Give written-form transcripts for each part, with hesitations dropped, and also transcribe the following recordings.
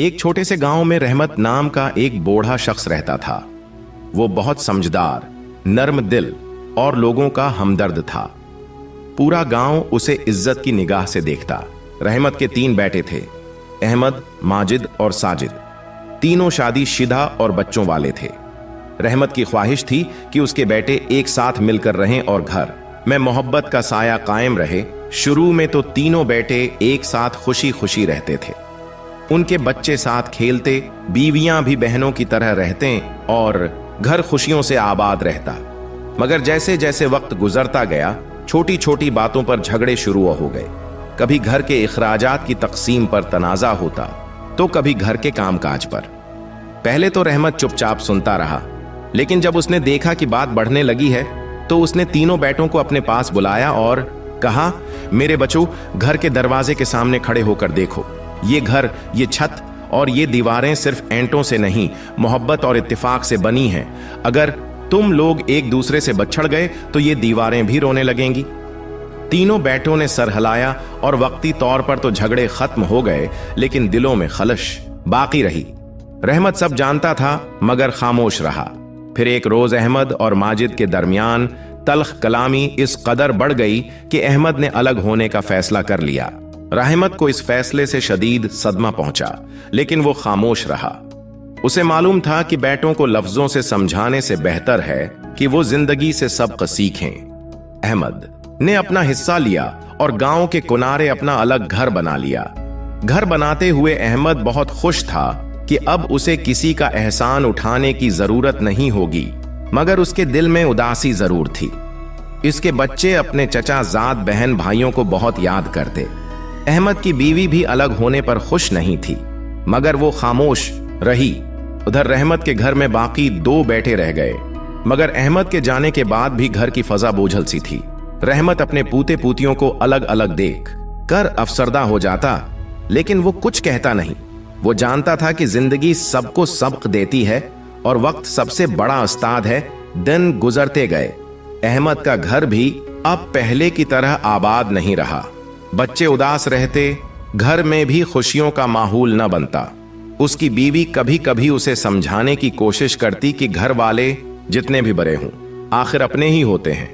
एक छोटे से गांव में रहमत नाम का एक बूढ़ा शख्स रहता था। वो बहुत समझदार, नर्म दिल और लोगों का हमदर्द था। पूरा गांव उसे इज्जत की निगाह से देखता। रहमत के 3 बेटे थे, अहमद, माजिद और साजिद। तीनों शादीशुदा और बच्चों वाले थे। रहमत की ख्वाहिश थी कि उसके बेटे एक साथ मिलकर रहें और घर में मोहब्बत का साया कायम रहे। शुरू में तो तीनों बेटे एक साथ खुशी खुशी रहते थे। उनके बच्चे साथ खेलते, बीवियां भी बहनों की तरह रहते और घर खुशियों से आबाद रहता। मगर जैसे जैसे वक्त गुजरता गया, छोटी छोटी बातों पर झगड़े शुरू हो गए। कभी घर के इखराजात की तकसीम पर तनाजा होता, तो कभी घर के कामकाज पर। पहले तो रहमत चुपचाप सुनता रहा, लेकिन जब उसने देखा कि बात बढ़ने लगी है, तो उसने तीनों बेटों को अपने पास बुलाया और कहा, मेरे बच्चों, घर के दरवाजे के सामने खड़े होकर देखो। ये घर, ये छत और ये दीवारें सिर्फ ईंटों से नहीं, मोहब्बत और इत्तेफाक से बनी हैं। अगर तुम लोग एक दूसरे से बछड़ गए तो ये दीवारें भी रोने लगेंगी। तीनों बेटों ने सर हिलाया और वक्ती तौर पर तो झगड़े खत्म हो गए, लेकिन दिलों में खलश बाकी रही। रहमत सब जानता था, मगर खामोश रहा। फिर एक रोज अहमद और माजिद के दरमियान तल्ख कलामी इस कदर बढ़ गई कि अहमद ने अलग होने का फैसला कर लिया। रहमत को इस फैसले से शदीद सदमा पहुंचा, लेकिन वो खामोश रहा। उसे मालूम था कि बेटों को लफ्जों से समझाने से बेहतर है कि वो जिंदगी से सबक सीखें। अहमद ने अपना हिस्सा लिया और गांव के किनारे अपना अलग घर बना लिया। घर बनाते हुए अहमद बहुत खुश था कि अब उसे किसी का एहसान उठाने की जरूरत नहीं होगी, मगर उसके दिल में उदासी जरूर थी। इसके बच्चे अपने चचा जाद बहन भाइयों को बहुत याद करते। अहमद की बीवी भी अलग होने पर खुश नहीं थी, मगर वो खामोश रही। उधर रहमत के घर में बाकी 2 बेटे रह गए, मगर अहमद के जाने के बाद भी घर की फजा बोझल सी थी। रहमत अपने पूते पूतियों को अलग अलग देख कर अफसरदा हो जाता, लेकिन वो कुछ कहता नहीं। वो जानता था कि जिंदगी सबको सबक देती है और वक्त सबसे बड़ा उस्ताद है। दिन गुजरते गए। अहमद का घर भी अब पहले की तरह आबाद नहीं रहा। बच्चे उदास रहते, घर में भी खुशियों का माहौल न बनता। उसकी बीवी कभी कभी उसे समझाने की कोशिश करती कि घर वाले जितने भी बड़े हों, आखिर अपने ही होते हैं।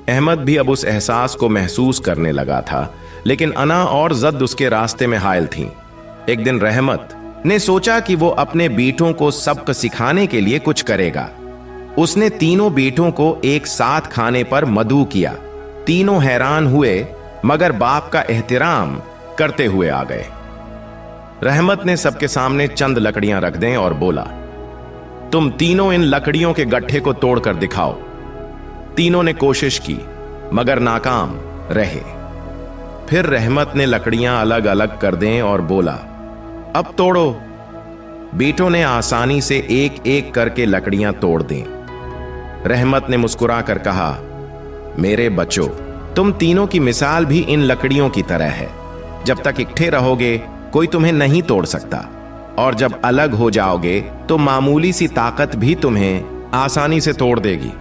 अहमद भी अब उस एहसास को महसूस करने लगा था, लेकिन अना और जद उसके रास्ते में हायल थीं। एक दिन रहमत ने सोचा कि वो अपने बेटों को सबक सिखाने के लिए कुछ करेगा। उसने तीनों बेटों को एक साथ खाने पर मदऊ किया। तीनों हैरान हुए, मगर बाप का एहतराम करते हुए आ गए। रहमत ने सबके सामने चंद लकड़ियां रख दें और बोला, तुम तीनों इन लकड़ियों के गट्ठे को तोड़कर दिखाओ। तीनों ने कोशिश की, मगर नाकाम रहे। फिर रहमत ने लकड़ियां अलग अलग कर दें और बोला, अब तोड़ो। बेटों ने आसानी से एक एक करके लकड़ियां तोड़ दी। रहमत ने मुस्कुराकर कहा, मेरे बच्चों, तुम तीनों की मिसाल भी इन लकड़ियों की तरह है। जब तक इकट्ठे रहोगे कोई तुम्हें नहीं तोड़ सकता, और जब अलग हो जाओगे तो मामूली सी ताकत भी तुम्हें आसानी से तोड़ देगी।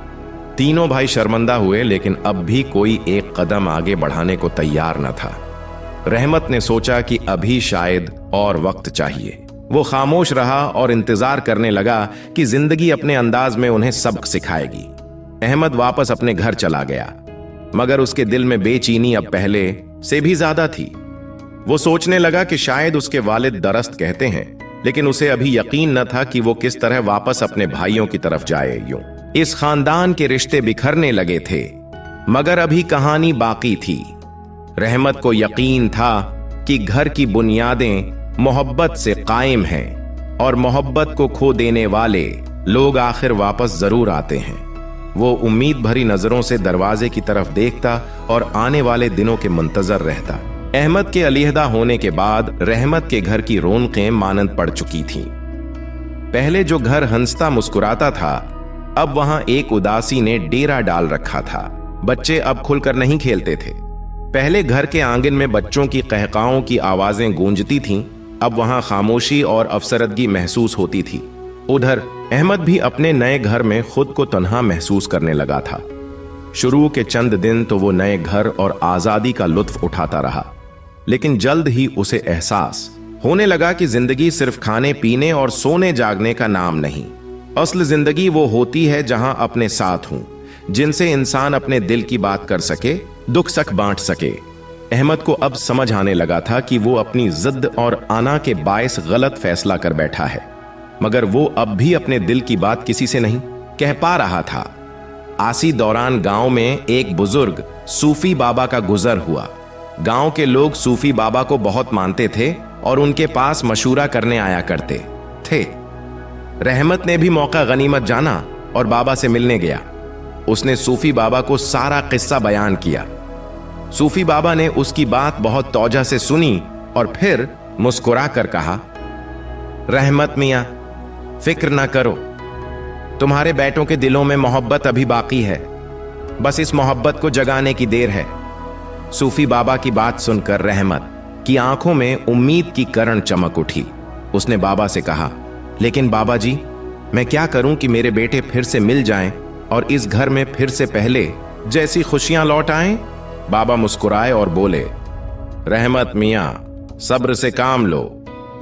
तीनों भाई शर्मिंदा हुए, लेकिन अब भी कोई एक कदम आगे बढ़ाने को तैयार न था। रहमत ने सोचा कि अभी शायद और वक्त चाहिए। वो खामोश रहा और इंतजार करने लगा कि जिंदगी अपने अंदाज में उन्हें सबक सिखाएगी। अहमद वापस अपने घर चला गया, मगर उसके दिल में बेचैनी अब पहले से भी ज्यादा थी। वो सोचने लगा कि शायद उसके वालिद दरस्त कहते हैं, लेकिन उसे अभी यकीन न था कि वो किस तरह वापस अपने भाइयों की तरफ जाए। यूं इस खानदान के रिश्ते बिखरने लगे थे, मगर अभी कहानी बाकी थी। रहमत को यकीन था कि घर की बुनियादें मोहब्बत से कायम हैं और मोहब्बत को खो देने वाले लोग आखिर वापस जरूर आते हैं। वो उम्मीद भरी नजरों से दरवाजे की तरफ देखता और आने वाले दिनों के मुंतजर रहता। अहमद के अलहदा होने के बाद रहमत के घर की रौनकें मानंद पड़ चुकी थीं। पहले जो घर हंसता मुस्कुराता था, अब वहां एक उदासी ने डेरा डाल रखा था। बच्चे अब खुलकर नहीं खेलते थे। पहले घर के आंगन में बच्चों की कहकाओं की आवाजें गूंजती थीं, अब वहां खामोशी और अफसरदगी महसूस होती थी। उधर अहमद भी अपने नए घर में खुद को तन्हा महसूस करने लगा था। शुरू के चंद दिन तो वो नए घर और आजादी का लुत्फ उठाता रहा, लेकिन जल्द ही उसे एहसास होने लगा कि जिंदगी सिर्फ खाने पीने और सोने जागने का नाम नहीं, असल जिंदगी वो होती है जहां अपने साथ हूं, जिनसे इंसान अपने दिल की बात कर सके, दुख सख बांट सके। अहमद को अब समझ आने लगा था कि वो अपनी जिद और आना के बायस गलत फैसला कर बैठा है, मगर वो अब भी अपने दिल की बात किसी से नहीं कह पा रहा था। आसी दौरान गांव में एक बुजुर्ग सूफी बाबा का गुजर हुआ। गांव के लोग सूफी बाबा को बहुत मानते थे और उनके पास मशूरा करने आया करते थे। रहमत ने भी मौका गनीमत जाना और बाबा से मिलने गया। उसने सूफी बाबा को सारा किस्सा बयान किया। सूफी बाबा ने उसकी बात बहुत तौजा से सुनी और फिर मुस्कुरा कर कहा, रहमत मियां, फिक्र ना करो, तुम्हारे बेटों के दिलों में मोहब्बत अभी बाकी है, बस इस मोहब्बत को जगाने की देर है। सूफी बाबा की बात सुनकर रहमत की आंखों में उम्मीद की किरण चमक उठी। उसने बाबा से कहा, लेकिन बाबा जी, मैं क्या करूं कि मेरे बेटे फिर से मिल जाएं और इस घर में फिर से पहले जैसी खुशियां लौट आएं? बाबा मुस्कुराए और बोले, रहमत मियां, सब्र से काम लो,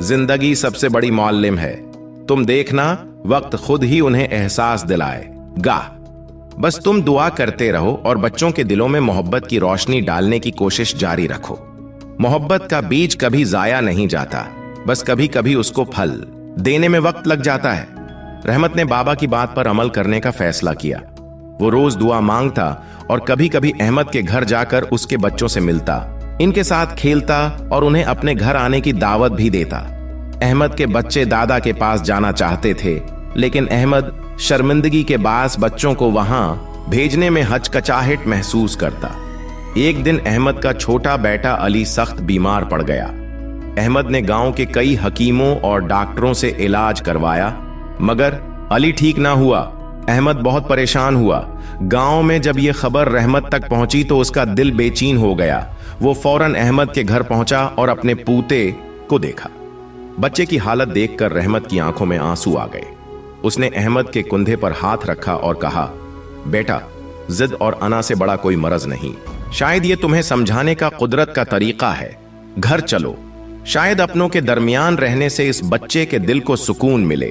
जिंदगी सबसे बड़ी मुअल्लिम है। तुम देखना, वक्त खुद ही उन्हें एहसास दिलाएगा। बस तुम दुआ करते रहो और बच्चों के दिलों में मोहब्बत की रोशनी डालने की कोशिश जारी रखो। मोहब्बत का बीज कभी जाया नहीं जाता, बस कभी कभी उसको फल देने में वक्त लग जाता है। रहमत ने बाबा की बात पर अमल करने का फैसला किया। वो रोज दुआ मांगता और कभी कभी अहमद के घर जाकर उसके बच्चों से मिलता, इनके साथ खेलता और उन्हें अपने घर आने की दावत भी देता। अहमद के बच्चे दादा के पास जाना चाहते थे, लेकिन अहमद शर्मिंदगी के बास बच्चों को वहां भेजने में हचकचाहट महसूस करता। एक दिन अहमद का छोटा बेटा अली सख्त बीमार पड़ गया। अहमद ने गांव के कई हकीमों और डॉक्टरों से इलाज करवाया, मगर अली ठीक ना हुआ। अहमद बहुत परेशान हुआ। गांव में जब यह खबर रहमत तक पहुंची तो उसका दिल बेचैन हो गया। वो फौरन अहमद के घर पहुंचा और अपने पूते को देखा। बच्चे की हालत देखकर रहमत की आंखों में आंसू आ गए। उसने अहमद के कंधे पर हाथ रखा और कहा, बेटा, जिद और अना से बड़ा कोई मरज नहीं। शायद ये तुम्हें समझाने का कुदरत का तरीका है। घर चलो, शायद अपनों के दरमियान रहने से इस बच्चे के दिल को सुकून मिले।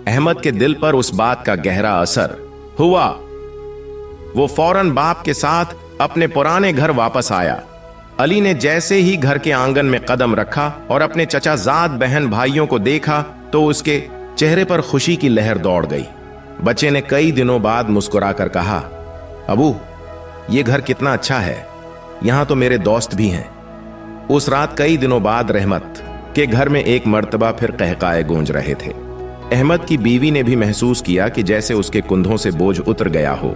अहमद के दिल पर उस बात का गहरा असर हुआ। वो फौरन बाप के साथ अपने पुराने घर वापस आया। अली ने जैसे ही घर के आंगन में कदम रखा और अपने चचाजाद बहन भाइयों को देखा तो उसके चेहरे पर खुशी की लहर दौड़ गई। बच्चे ने कई दिनों बाद मुस्कुराकर कहा, अबू, ये घर कितना अच्छा है, यहां तो मेरे दोस्त भी हैं। उस रात कई दिनों बाद रहमत के घर में एक मर्तबा फिर कहकाए गूंज रहे थे। अहमद की बीवी ने भी महसूस किया कि जैसे उसके कुंधों से बोझ उतर गया हो।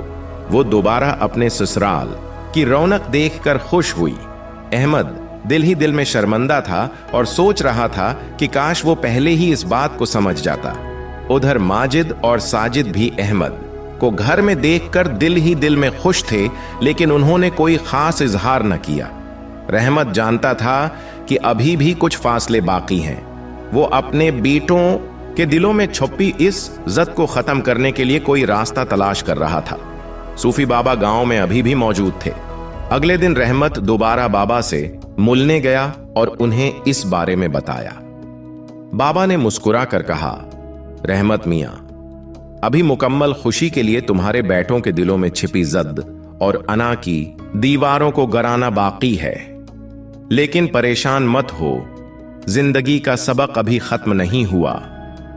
वो दोबारा अपने ससुराल की रौनक देखकर खुश हुई। अहमद दिल ही दिल में शर्मिंदा था और सोच रहा था कि काश वो पहले ही इस बात को समझ जाता। उधर माजिद और साजिद भी अहमद को घर में देखकर दिल ही दिल में खुश थे, लेकिन उन्होंने कोई खास इजहार न किया। रहमत जानता था कि अभी भी कुछ फासले बाकी हैं। वो अपने बेटों के दिलों में छुपी इस जद को खत्म करने के लिए कोई रास्ता तलाश कर रहा था। सूफी बाबा गांव में अभी भी मौजूद थे। अगले दिन रहमत दोबारा बाबा से मिलने गया और उन्हें इस बारे में बताया। बाबा ने मुस्कुरा कर कहा, रहमत मियां, अभी मुकम्मल खुशी के लिए तुम्हारे बेटों के दिलों में छिपी जद और अना की दीवारों को गिराना बाकी है, लेकिन परेशान मत हो, जिंदगी का सबक अभी खत्म नहीं हुआ।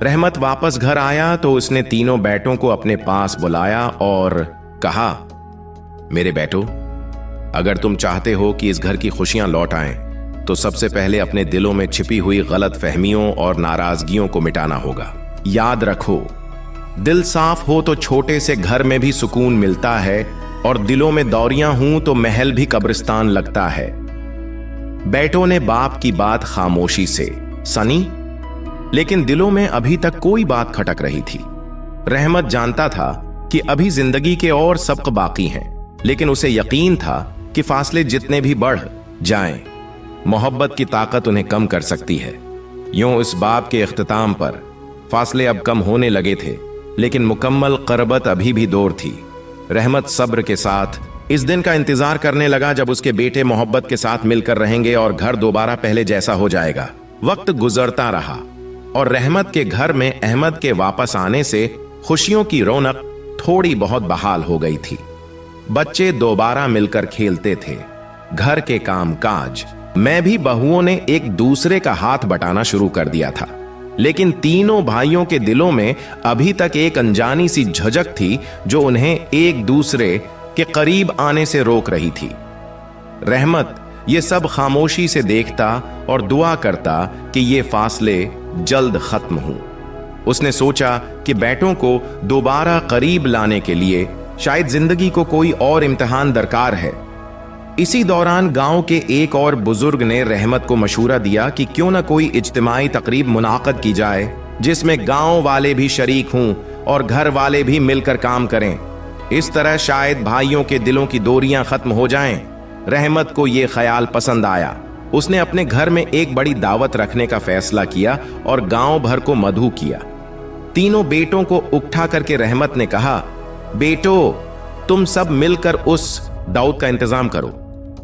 रहमत वापस घर आया तो उसने तीनों बेटों को अपने पास बुलाया और कहा, मेरे बेटो, अगर तुम चाहते हो कि इस घर की खुशियां लौट आएं, तो सबसे पहले अपने दिलों में छिपी हुई गलत फहमियों और नाराजगियों को मिटाना होगा। याद रखो, दिल साफ हो तो छोटे से घर में भी सुकून मिलता है, और दिलों में दौरियां हूं तो महल भी कब्रिस्तान लगता है। बेटों ने बाप की बात खामोशी से सुनी, लेकिन दिलों में अभी तक कोई बात खटक रही थी। रहमत जानता था कि अभी जिंदगी के और सबक बाकी हैं, लेकिन उसे यकीन था कि फासले जितने भी बढ़ जाएं, मोहब्बत की ताकत उन्हें कम कर सकती है। यूं इस बाब के इख्तिताम पर फासले अब कम होने लगे थे, लेकिन मुकम्मल क़रबत अभी भी दूर थी। रहमत सब्र के साथ इस दिन का इंतजार करने लगा जब उसके बेटे मोहब्बत के साथ मिलकर रहेंगे और घर दोबारा पहले जैसा हो जाएगा। वक्त गुजरता रहा और रहमत के घर में अहमद के वापस आने से खुशियों की रौनक थोड़ी बहुत बहाल हो गई थी। बच्चे दोबारा मिलकर खेलते थे। घर के कामकाज में भी बहुओं ने एक दूसरे का हाथ बटाना शुरू कर दिया था, लेकिन तीनों भाइयों के दिलों में अभी तक एक अनजानी सी झिझक थी जो उन्हें एक दूसरे के करीब आने से रोक रही थी। रहमत ये सब खामोशी से देखता और दुआ करता कि ये फासले जल्द खत्म हों। उसने सोचा कि बेटों को दोबारा करीब लाने के लिए शायद जिंदगी को कोई और इम्तिहान दरकार है। इसी दौरान गांव के एक और बुजुर्ग ने रहमत को मशूरा दिया कि क्यों न कोई इज्तिमाई तकरीब मुनाकद की जाए जिसमें गांव वाले भी शरीक हों और घर वाले भी मिलकर काम करें। इस तरह शायद भाइयों के दिलों की दूरियां खत्म हो जाएं। रहमत को यह ख्याल पसंद आया। उसने अपने घर में एक बड़ी दावत रखने का फैसला किया और गांव भर को मधु किया। तीनों बेटों को उठा करके रहमत ने कहा, बेटो, तुम सब मिलकर उस दावत का इंतजाम करो।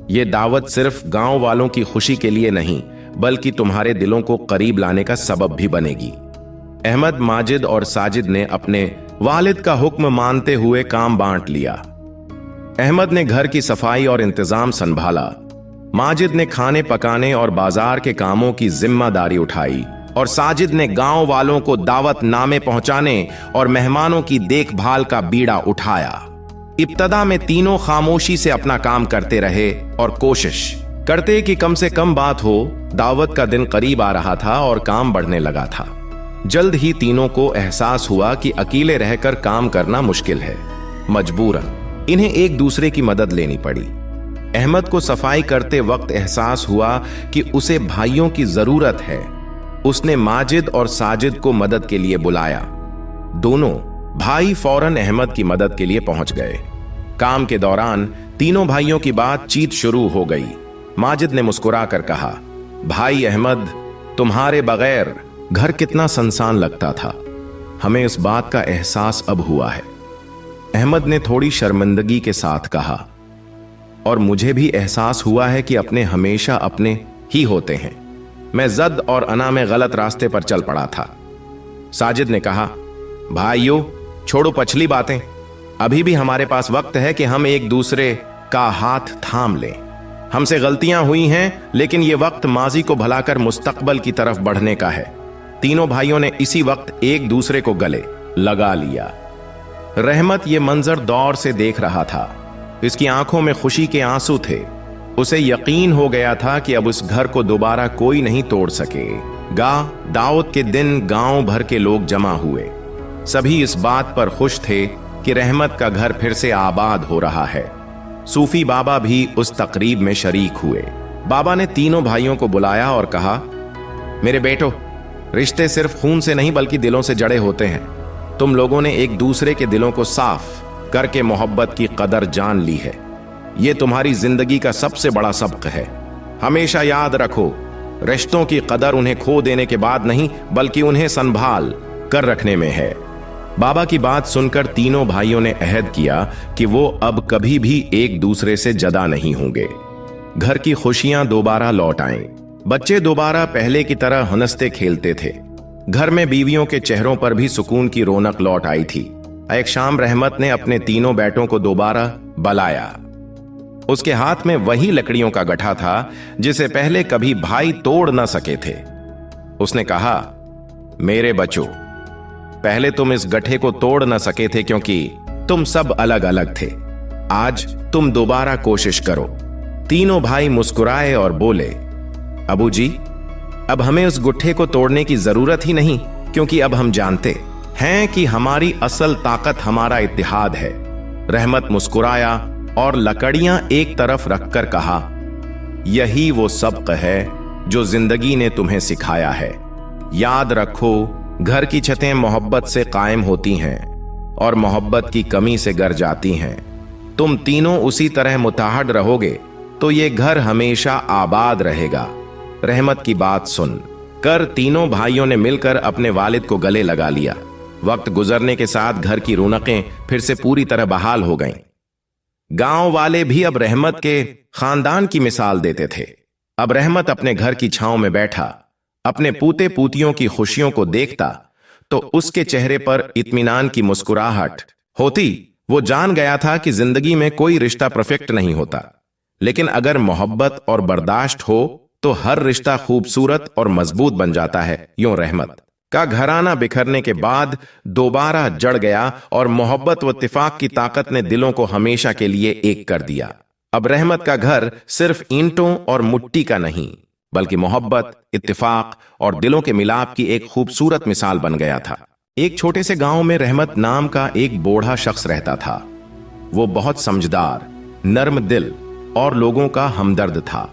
ये दावत सिर्फ गांव वालों की खुशी के लिए नहीं बल्कि तुम्हारे दिलों को करीब लाने का सबब भी बनेगी। अहमद, माजिद और साजिद ने अपने वालिद का हुक्म मानते हुए काम बांट लिया। अहमद ने घर की सफाई और इंतजाम संभाला। माजिद ने खाने पकाने और बाजार के कामों की जिम्मेदारी उठाई और साजिद ने गांव वालों को दावत नामे पहुंचाने और मेहमानों की देखभाल का बीड़ा उठाया। इब्तदा में तीनों खामोशी से अपना काम करते रहे और कोशिश करते कि कम से कम बात हो। दावत का दिन करीब आ रहा था और काम बढ़ने लगा था। जल्द ही तीनों को एहसास हुआ कि अकेले रहकर काम करना मुश्किल है। मजबूरन इन्हें एक दूसरे की मदद लेनी पड़ी। अहमद को सफाई करते वक्त एहसास हुआ कि उसे भाइयों की जरूरत है। उसने माजिद और साजिद को मदद के लिए बुलाया। दोनों भाई फौरन अहमद की मदद के लिए पहुंच गए। काम के दौरान तीनों भाइयों की बातचीत शुरू हो गई। माजिद ने मुस्कुराकर कहा, भाई अहमद, तुम्हारे बगैर घर कितना सुनसान लगता था। हमें इस बात का एहसास अब हुआ है। अहमद ने थोड़ी शर्मिंदगी के साथ कहा, और मुझे भी एहसास हुआ है कि अपने हमेशा अपने ही होते हैं। मैं जद और अना में गलत रास्ते पर चल पड़ा था। साजिद ने कहा, भाइयों, छोड़ो पछली बातें। अभी भी हमारे पास वक्त है कि हम एक दूसरे का हाथ थाम लें। हमसे गलतियां हुई हैं, लेकिन यह वक्त माजी को भुलाकर मुस्तकबल की तरफ बढ़ने का है। तीनों भाइयों ने इसी वक्त एक दूसरे को गले लगा लिया। रहमत ये मंजर दौर से देख रहा था। इसकी आंखों में खुशी के आंसू थे। उसे यकीन हो गया था कि अब उस घर को दोबारा कोई नहीं तोड़ सकेगा। दावत के दिन गांव भर के लोग जमा हुए। सभी इस बात पर खुश थे कि रहमत का घर फिर से आबाद हो रहा है। सूफी बाबा भी उस तकरीब में शरीक हुए। बाबा ने तीनों भाइयों को बुलाया और कहा, मेरे बेटो, रिश्ते सिर्फ खून से नहीं बल्कि दिलों से जड़े होते हैं। तुम लोगों ने एक दूसरे के दिलों को साफ करके मोहब्बत की कदर जान ली है। यह तुम्हारी जिंदगी का सबसे बड़ा सबक है। हमेशा याद रखो, रिश्तों की कदर उन्हें खो देने के बाद नहीं बल्कि उन्हें संभाल कर रखने में है। बाबा की बात सुनकर तीनों भाइयों ने अहद किया कि वो अब कभी भी एक दूसरे से जदा नहीं होंगे। घर की खुशियां दोबारा लौट आएं। बच्चे दोबारा पहले की तरह हंसते खेलते थे। घर में बीवियों के चेहरों पर भी सुकून की रौनक लौट आई थी। एक शाम रहमत ने अपने तीनों बेटों को दोबारा बुलाया। उसके हाथ में वही लकड़ियों का गट्ठा था जिसे पहले कभी भाई तोड़ न सके थे। उसने कहा, मेरे बच्चों, पहले तुम इस गट्ठे को तोड़ न सके थे क्योंकि तुम सब अलग अलग थे। आज तुम दोबारा कोशिश करो। तीनों भाई मुस्कुराए और बोले, अबू जी, अब हमें उस गुट्ठे को तोड़ने की जरूरत ही नहीं, क्योंकि अब हम जानते हैं कि हमारी असल ताकत हमारा इत्तिहाद है। रहमत मुस्कुराया और लकड़ियां एक तरफ रखकर कहा, यही वो सबक है जो जिंदगी ने तुम्हें सिखाया है। याद रखो, घर की छतें मोहब्बत से कायम होती हैं और मोहब्बत की कमी से गर जाती हैं। तुम तीनों उसी तरह मुताहड रहोगे तो ये घर हमेशा आबाद रहेगा। रहमत की बात सुन कर तीनों भाइयों ने मिलकर अपने वालिद को गले लगा लिया। वक्त गुजरने के साथ घर की रौनकें फिर से पूरी तरह बहाल हो गईं। गांव वाले भी अब रहमत के खानदान की मिसाल देते थे। अब रहमत अपने घर की छांव में बैठा अपने पूते पूतियों की खुशियों को देखता तो उसके चेहरे पर इत्मीनान की मुस्कुराहट होती। वो जान गया था कि जिंदगी में कोई रिश्ता परफेक्ट नहीं होता, लेकिन अगर मोहब्बत और बर्दाश्त हो तो हर रिश्ता खूबसूरत और मजबूत बन जाता है। यूं रहमत का घराना बिखरने के बाद दोबारा जड़ गया और मोहब्बत व इत्तेफाक की ताकत ने दिलों को हमेशा के लिए एक कर दिया। अब रहमत का घर सिर्फ ईंटों और मिट्टी का नहीं, बल्कि मोहब्बत, इत्तेफाक और दिलों के मिलाप की एक खूबसूरत मिसाल बन गया था। एक छोटे से गांव में रहमत नाम का एक बूढ़ा शख्स रहता था। वो बहुत समझदार, नर्म दिल और लोगों का हमदर्द था।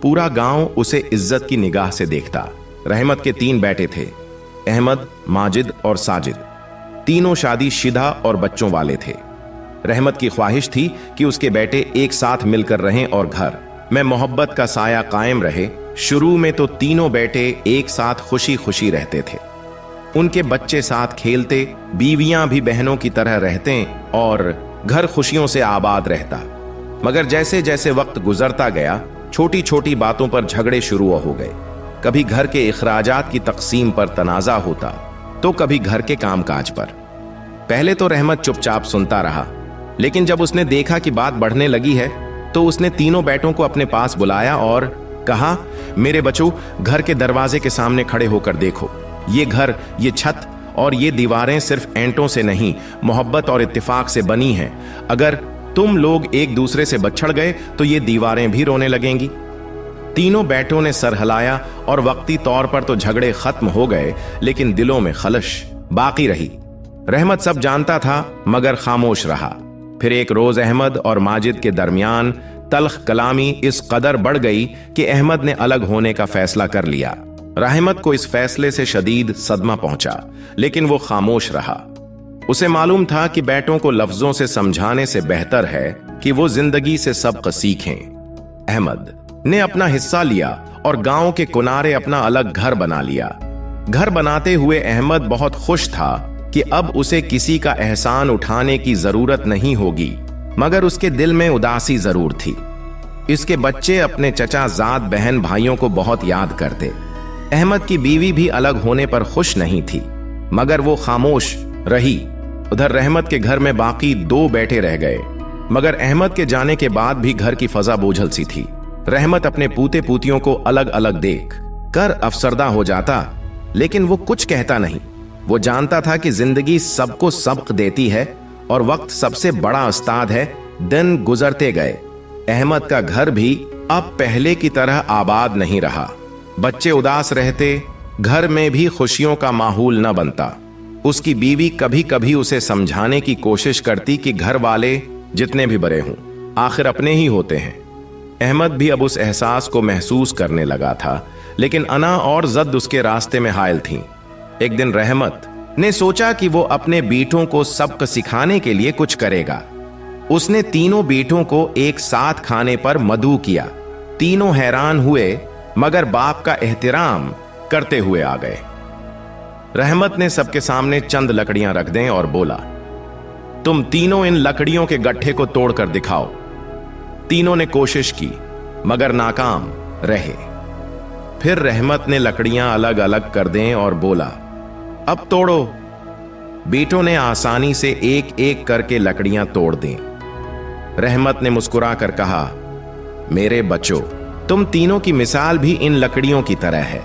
पूरा गांव उसे इज्जत की निगाह से देखता। रहमत के 3 बेटे थे, अहमद, माजिद और साजिद। तीनों शादीशुदा और बच्चों वाले थे। रहमत की ख्वाहिश थी कि उसके बेटे एक साथ मिलकर रहें और घर में मोहब्बत का साया कायम रहे। शुरू में तो तीनों बेटे एक साथ खुशी खुशी रहते थे। उनके बच्चे साथ खेलते, बीवियां भी बहनों की तरह रहते और घर खुशियों से आबाद रहता। मगर जैसे जैसे वक्त गुजरता गया, छोटी छोटी बातों पर झगड़े शुरू हो गए। कभी घर के इखराजात की तकसीम पर तनाजा होता तो कभी घर के कामकाज पर। पहले तो रहमत चुपचाप सुनता रहा, लेकिन जब उसने देखा कि बात बढ़ने लगी है तो उसने तीनों बेटों को अपने पास बुलाया और कहा, मेरे बच्चों, घर के दरवाजे के सामने खड़े होकर देखो। ये घर, ये छत और ये दीवारें सिर्फ ईंटों से नहीं, मोहब्बत और इत्तेफाक से बनी हैं। अगर तुम लोग एक दूसरे से बछड़ गए तो ये दीवारें भी रोने लगेंगी। तीनों बेटों ने सर हिलाया और वक्ती तौर पर तो झगड़े खत्म हो गए, लेकिन दिलों में खलश बाकी रही। रहमत सब जानता था मगर खामोश रहा। फिर एक रोज अहमद और माजिद के दरमियान तल्ख कलामी इस कदर बढ़ गई कि अहमद ने अलग होने का फैसला कर लिया। रहमत को इस फैसले से शदीद सदमा पहुंचा, लेकिन वो खामोश रहा। उसे मालूम था कि बेटों को लफ्जों से समझाने से बेहतर है कि वो जिंदगी से सबक सीखें। अहमद ने अपना हिस्सा लिया और गांव के किनारे अपना अलग घर बना लिया। घर बनाते हुए अहमद बहुत खुश था कि अब उसे किसी का एहसान उठाने की जरूरत नहीं होगी, मगर उसके दिल में उदासी जरूर थी। इसके बच्चे अपने चचा जाद बहन भाइयों को बहुत याद करते। अहमद की बीवी भी अलग होने पर खुश नहीं थी, मगर वो खामोश रही। उधर रहमत के घर में बाकी 2 बेटे रह गए, मगर अहमद के जाने के बाद भी घर की फजा बोझल सी थी। रहमत अपने पूते पूतियों को अलग अलग देख कर अफसरदा हो जाता, लेकिन वो कुछ कहता नहीं। वो जानता था कि जिंदगी सबको सबक देती है और वक्त सबसे बड़ा उस्ताद है। दिन गुजरते गए। अहमद का घर भी अब पहले की तरह आबाद नहीं रहा। बच्चे उदास रहते, घर में भी खुशियों का माहौल न बनता। उसकी बीवी कभी कभी उसे समझाने की कोशिश करती कि घर वाले जितने भी बड़े हों, आखिर अपने ही होते हैं। अहमद भी अब उस एहसास को महसूस करने लगा था, लेकिन अना और जद उसके रास्ते में हायल थीं। एक दिन रहमत ने सोचा कि वो अपने बेटों को सबक सिखाने के लिए कुछ करेगा। उसने तीनों बेटों को एक साथ खाने पर मदऊ किया। तीनों हैरान हुए, मगर बाप का एहतराम करते हुए आ गए। रहमत ने सबके सामने चंद लकड़ियां रख दें और बोला, तुम तीनों इन लकड़ियों के गट्ठे को तोड़कर दिखाओ। तीनों ने कोशिश की, मगर नाकाम रहे। फिर रहमत ने लकड़ियां अलग अलग कर दें और बोला, अब तोड़ो। बेटों ने आसानी से एक एक करके लकड़ियां तोड़ दी। रहमत ने मुस्कुरा कर कहा, मेरे बच्चों, तुम तीनों की मिसाल भी इन लकड़ियों की तरह है।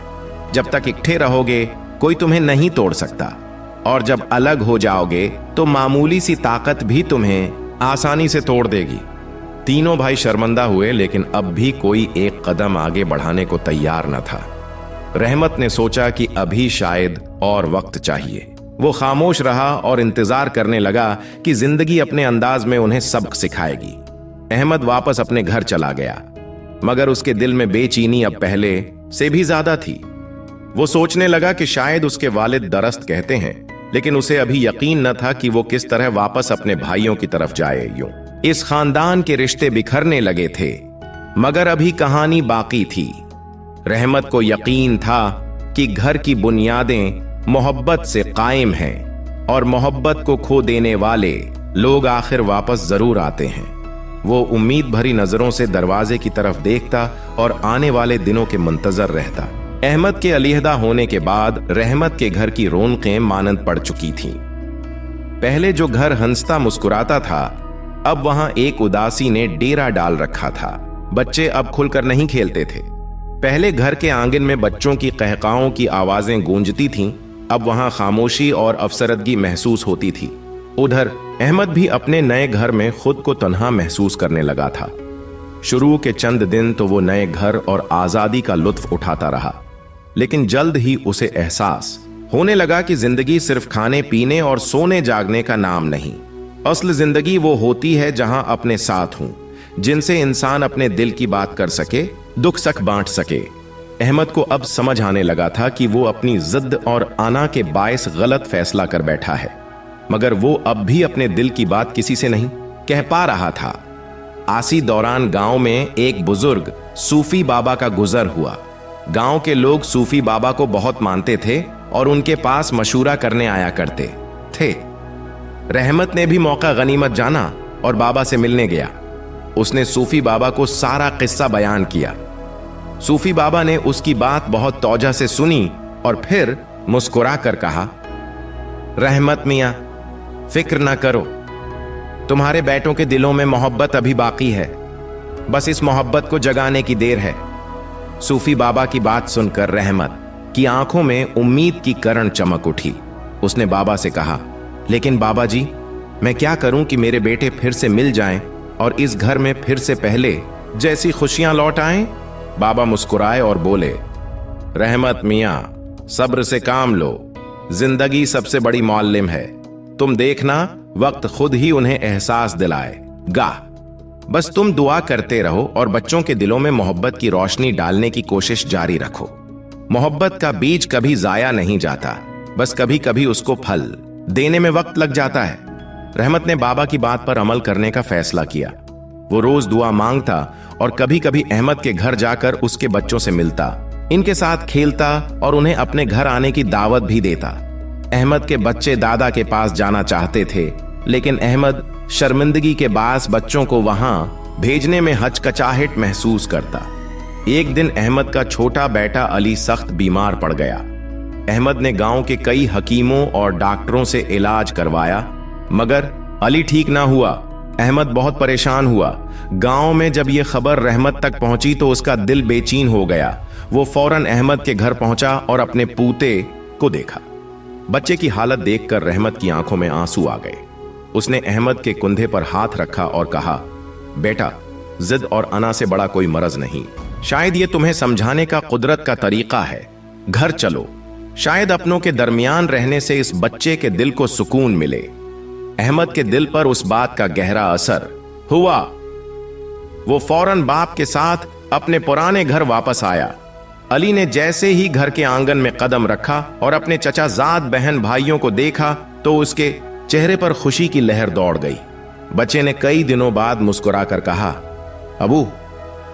जब तक इकट्ठे रहोगे कोई तुम्हें नहीं तोड़ सकता, और जब अलग हो जाओगे तो मामूली सी ताकत भी तुम्हें आसानी से तोड़ देगी। तीनों भाई शर्मिंदा हुए, लेकिन अब भी कोई एक कदम आगे बढ़ाने को तैयार न था। रहमत ने सोचा कि अभी शायद और वक्त चाहिए। वो खामोश रहा और इंतजार करने लगा कि जिंदगी अपने अंदाज में उन्हें सबक सिखाएगी। अहमद वापस अपने घर चला गया, मगर उसके दिल में बेचैनी अब पहले से भी ज्यादा थी। वो सोचने लगा कि शायद उसके वालिद दरस्त कहते हैं, लेकिन उसे अभी यकीन न था कि वो किस तरह वापस अपने भाइयों की तरफ जाए। यूं इस खानदान के रिश्ते बिखरने लगे थे, मगर अभी कहानी बाकी थी। रहमत को यकीन था कि घर की बुनियादें मोहब्बत से कायम हैं और मोहब्बत को खो देने वाले लोग आखिर वापस जरूर आते हैं। वो उम्मीद भरी नजरों से दरवाजे की तरफ देखता और आने वाले दिनों के मुंतजर रहता। अहमद के अलहदा होने के बाद रहमत के घर की रौनकें मानंद पड़ चुकी थीं। पहले जो घर हंसता मुस्कुराता था, अब वहां एक उदासी ने डेरा डाल रखा था। बच्चे अब खुलकर नहीं खेलते थे। पहले घर के आंगन में बच्चों की कहकाओं की आवाजें गूंजती थीं, अब वहां खामोशी और अफसरदगी महसूस होती थी। उधर अहमद भी अपने नए घर में खुद को तन्हा महसूस करने लगा था। शुरू के चंद दिन तो वो नए घर और आजादी का लुत्फ उठाता रहा, लेकिन जल्द ही उसे एहसास होने लगा कि जिंदगी सिर्फ खाने पीने और सोने जागने का नाम नहीं। असल जिंदगी वो होती है जहां अपने साथ हूं, जिनसे इंसान अपने दिल की बात कर सके, दुख सख बांट सके। अहमद को अब समझ आने लगा था कि वो अपनी जिद और आना के बायस गलत फैसला कर बैठा है, मगर वो अब भी अपने दिल की बात किसी से नहीं कह पा रहा था। आसी दौरान गांव में एक बुजुर्ग सूफी बाबा का गुजर हुआ। गांव के लोग सूफी बाबा को बहुत मानते थे और उनके पास मशूरा करने आया करते थे। रहमत ने भी मौका गनीमत जाना और बाबा से मिलने गया। उसने सूफी बाबा को सारा किस्सा बयान किया। सूफी बाबा ने उसकी बात बहुत तौजा से सुनी और फिर मुस्कुरा कर कहा, रहमत मियां, फिक्र ना करो, तुम्हारे बेटों के दिलों में मोहब्बत अभी बाकी है, बस इस मोहब्बत को जगाने की देर है। सूफी बाबा की बात सुनकर रहमत की आंखों में उम्मीद की किरण चमक उठी। उसने बाबा से कहा, लेकिन बाबा जी, मैं क्या करूं कि मेरे बेटे फिर से मिल जाएं और इस घर में फिर से पहले जैसी खुशियां लौट आएं? बाबा मुस्कुराए और बोले, रहमत मियां, सब्र से काम लो, जिंदगी सबसे बड़ी मुअल्लिम है। तुम देखना, वक्त खुद ही उन्हें एहसास दिलाएगा। बस तुम दुआ करते रहो और बच्चों के दिलों में मोहब्बत की रोशनी डालने की कोशिश जारी रखो। मोहब्बत का बीज कभी जाया नहीं जाता, बस कभी कभी उसको फल देने में वक्त लग जाता है। रहमत ने बाबा की बात पर अमल करने का फैसला किया। वो रोज दुआ मांगता और कभी कभी अहमद के घर जाकर उसके बच्चों से मिलता, इनके साथ खेलता और उन्हें अपने घर आने की दावत भी देता। अहमद के बच्चे दादा के पास जाना चाहते थे, लेकिन अहमद शर्मिंदगी के बास बच्चों को वहां भेजने में हचकचाहट महसूस करता। एक दिन अहमद का छोटा बेटा अली सख्त बीमार पड़ गया। अहमद ने गांव के कई हकीमों और डॉक्टरों से इलाज करवाया, मगर अली ठीक ना हुआ। अहमद बहुत परेशान हुआ। गांव में जब यह खबर रहमत तक पहुंची तो उसका दिल बेचैन हो गया। वो फौरन अहमद के घर पहुंचा और अपने पूते को देखा। बच्चे की हालत देखकर रहमत की आंखों में आंसू आ गए। उसने अहमद के कंधे पर हाथ रखा और कहा, बेटा, जिद और अना से बड़ा कोई मरज नहीं। शायद ये तुम्हें समझाने का कुदरत का तरीका है। घर चलो, शायद अपनों के दरमियान रहने से इस बच्चे के दिल को सुकून मिले। अहमद के दिल पर उस बात का गहरा असर हुआ। वो फौरन बाप के साथ अपने पुराने घर वापस आया। अली ने जैसे ही घर के आंगन में कदम रखा और अपने चचाजाद बहन भाइयों को देखा तो उसके चेहरे पर खुशी की लहर दौड़ गई। बच्चे ने कई दिनों बाद मुस्कुराकर कहा, अबू,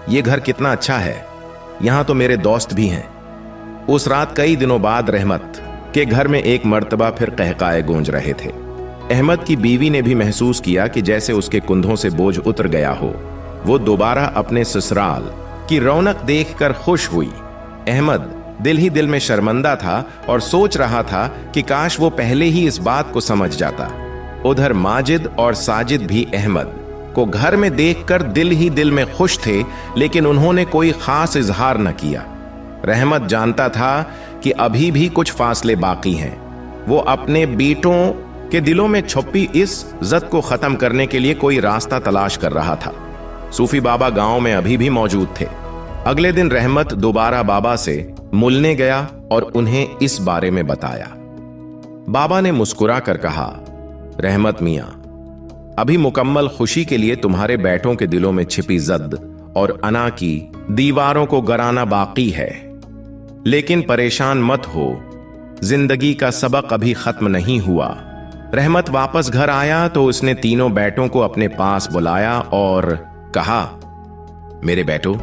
ये घर कितना अच्छा है, यहां तो मेरे दोस्त भी हैं। उस रात कई दिनों बाद रहमत के घर में एक मर्तबा फिर कहकाए गूंज रहे थे। अहमद की बीवी ने भी महसूस किया कि जैसे उसके कुंधों से बोझ उतर गया हो। वो दोबारा अपने ससुराल की रौनक देखकर खुश हुई। अहमद दिल ही दिल में शर्मिंदा था और सोच रहा था कि काश वो पहले ही इस बात को समझ जाता। उधर माजिद और साजिद भी अहमद को घर में देखकर दिल ही दिल में खुश थे, लेकिन उन्होंने कोई खास इजहार न किया। रहमत जानता था कि अभी भी कुछ फासले बाकी हैं। वो अपने बेटों के दिलों में छुपी इस जद को खत्म करने के लिए कोई रास्ता तलाश कर रहा था। सूफी बाबा गांव में अभी भी मौजूद थे। अगले दिन रहमत दोबारा बाबा से मिलने गया और उन्हें इस बारे में बताया। बाबा ने मुस्कुरा कर कहा, रहमत मियां, अभी मुकम्मल खुशी के लिए तुम्हारे बेटों के दिलों में छिपी जद और अना की दीवारों को गिराना बाकी है, लेकिन परेशान मत हो, जिंदगी का सबक अभी खत्म नहीं हुआ। रहमत वापस घर आया तो उसने तीनों बेटों को अपने पास बुलाया और कहा, मेरे बेटो,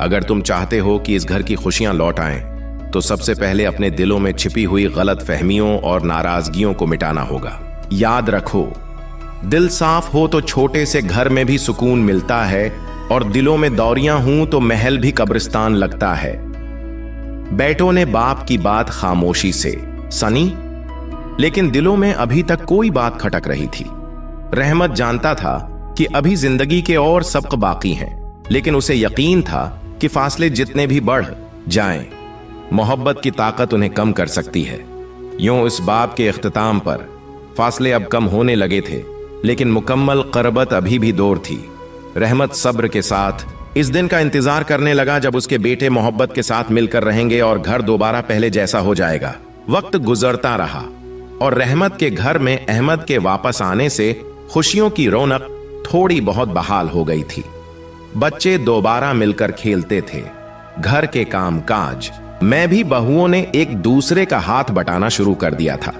अगर तुम चाहते हो कि इस घर की खुशियां लौट आएं, तो सबसे पहले अपने दिलों में छिपी हुई गलत फहमियों और नाराजगियों को मिटाना होगा। याद रखो, दिल साफ हो तो छोटे से घर में भी सुकून मिलता है और दिलों में दौरियां हूं तो महल भी कब्रिस्तान लगता है। बेटों ने बाप की बात खामोशी से सनी, लेकिन दिलों में अभी तक कोई बात खटक रही थी। रहमत जानता था कि अभी जिंदगी के और सबक बाकी हैं, लेकिन उसे यकीन था कि फासले जितने भी बढ़ जाएं, मोहब्बत की ताकत उन्हें कम कर सकती है। यूं इस बाब के इख्तिताम पर फासले अब कम होने लगे थे, लेकिन मुकम्मल क़रबत अभी भी दूर थी। रहमत सब्र के साथ इस दिन का इंतजार करने लगा जब उसके बेटे मोहब्बत के साथ मिलकर रहेंगे और घर दोबारा पहले जैसा हो जाएगा। वक्त गुजरता रहा और रहमत के घर में अहमद के वापस आने से खुशियों की रौनक थोड़ी बहुत बहाल हो गई थी। बच्चे दोबारा मिलकर खेलते थे। घर के काम काज में भी बहुओं ने एक दूसरे का हाथ बटाना शुरू कर दिया था,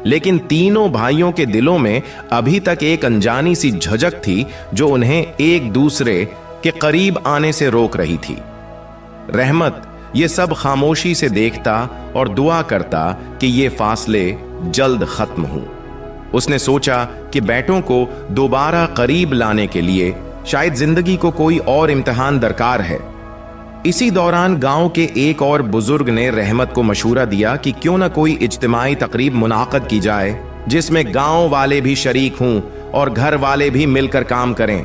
लेकिन तीनों भाइयों के दिलों में अभी तक एक अनजानी सी झिझक थी जो उन्हें एक दूसरे के करीब आने से रोक रही थी। रहमत ये सब खामोशी से देखता और दुआ करता कि ये फासले जल्द खत्म हों। उसने सोचा कि बेटों को दोबारा करीब लाने के लिए शायद जिंदगी को कोई और इम्तिहान दरकार है। इसी दौरान गांव के एक और बुजुर्ग ने रहमत को मशूरा दिया कि क्यों ना कोई इज्तिमाई तकरीब मुनाक़द की जाए जिसमें गांव वाले भी शरीक हों और घर वाले भी मिलकर काम करें।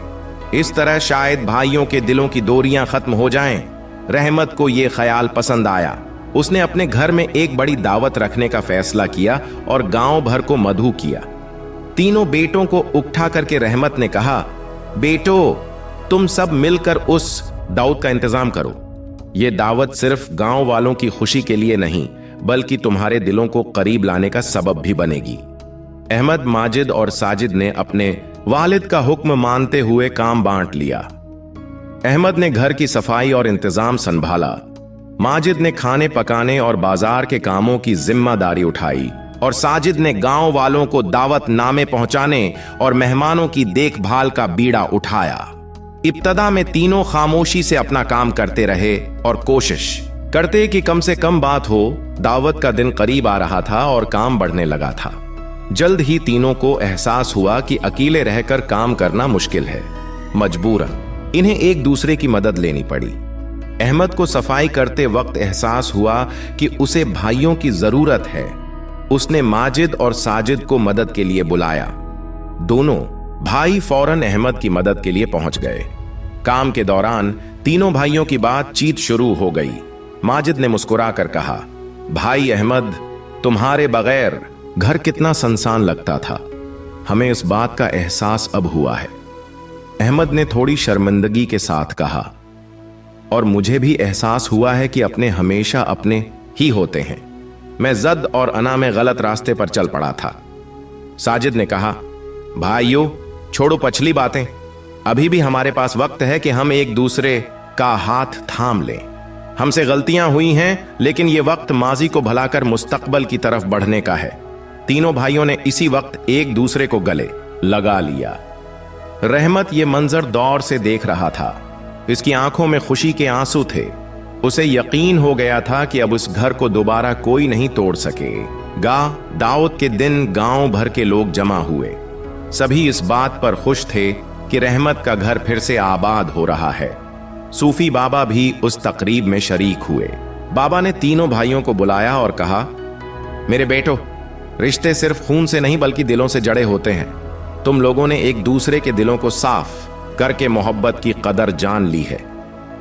इस तरह शायद भाइयों के दिलों की दूरियां खत्म हो जाएं। रहमत को यह ख्याल पसंद आया। उसने अपने घर में एक बड़ी दावत रखने का फैसला किया और गांव भर को मदऊ किया। तीनों बेटों को उठा करके रहमत ने कहा, बेटो तुम सब मिलकर उस दावत का इंतजाम करो। यह दावत सिर्फ गांव वालों की खुशी के लिए नहीं बल्कि तुम्हारे दिलों को करीब लाने का सबब भी बनेगी। अहमद, माजिद और साजिद ने अपने वालिद का हुक्म मानते हुए काम बांट लिया। अहमद ने घर की सफाई और इंतजाम संभाला। माजिद ने खाने पकाने और बाजार के कामों की जिम्मेदारी उठाई और साजिद ने गांव वालों को दावत नामे पहुंचाने और मेहमानों की देखभाल का बीड़ा उठाया। इब्तदा में तीनों खामोशी से अपना काम करते रहे और कोशिश करते कि कम से कम बात हो। दावत का दिन करीब आ रहा था और काम बढ़ने लगा था। जल्द ही तीनों को एहसास हुआ कि अकेले रहकर काम करना मुश्किल है। मजबूरन इन्हें एक दूसरे की मदद लेनी पड़ी। अहमद को सफाई करते वक्त एहसास हुआ कि उसे भाइयों की जरूरत है। उसने माजिद और साजिद को मदद के लिए बुलाया। दोनों भाई फौरन अहमद की मदद के लिए पहुंच गए। काम के दौरान तीनों भाइयों की बातचीत शुरू हो गई। माजिद ने मुस्कुराकर कहा, भाई अहमद, तुम्हारे बगैर घर कितना सुनसान लगता था। हमें इस बात का एहसास अब हुआ है। अहमद ने थोड़ी शर्मिंदगी के साथ कहा, और मुझे भी एहसास हुआ है कि अपने हमेशा अपने ही होते हैं। मैं जद और अना में गलत रास्ते पर चल पड़ा था। साजिद ने कहा, भाइयों छोड़ो पछली बातें, अभी भी हमारे पास वक्त है कि हम एक दूसरे का हाथ थाम लें। हमसे गलतियां हुई हैं, लेकिन यह वक्त माजी को भुलाकर मुस्तकबल की तरफ बढ़ने का है। तीनों भाइयों ने इसी वक्त एक दूसरे को गले लगा लिया। रहमत ये मंजर दौर से देख रहा था। इसकी आंखों में खुशी के आंसू थे। उसे यकीन हो गया था कि अब उस घर को दोबारा कोई नहीं तोड़ सकेगा। दावत के दिन गांव भर के लोग जमा हुए। सभी इस बात पर खुश थे कि रहमत का घर फिर से आबाद हो रहा है। सूफी बाबा भी उस तकरीब में शरीक हुए। बाबा ने तीनों भाइयों को बुलाया और कहा, मेरे बेटो, रिश्ते सिर्फ खून से नहीं बल्कि दिलों से जड़े होते हैं। तुम लोगों ने एक दूसरे के दिलों को साफ करके मोहब्बत की कदर जान ली है।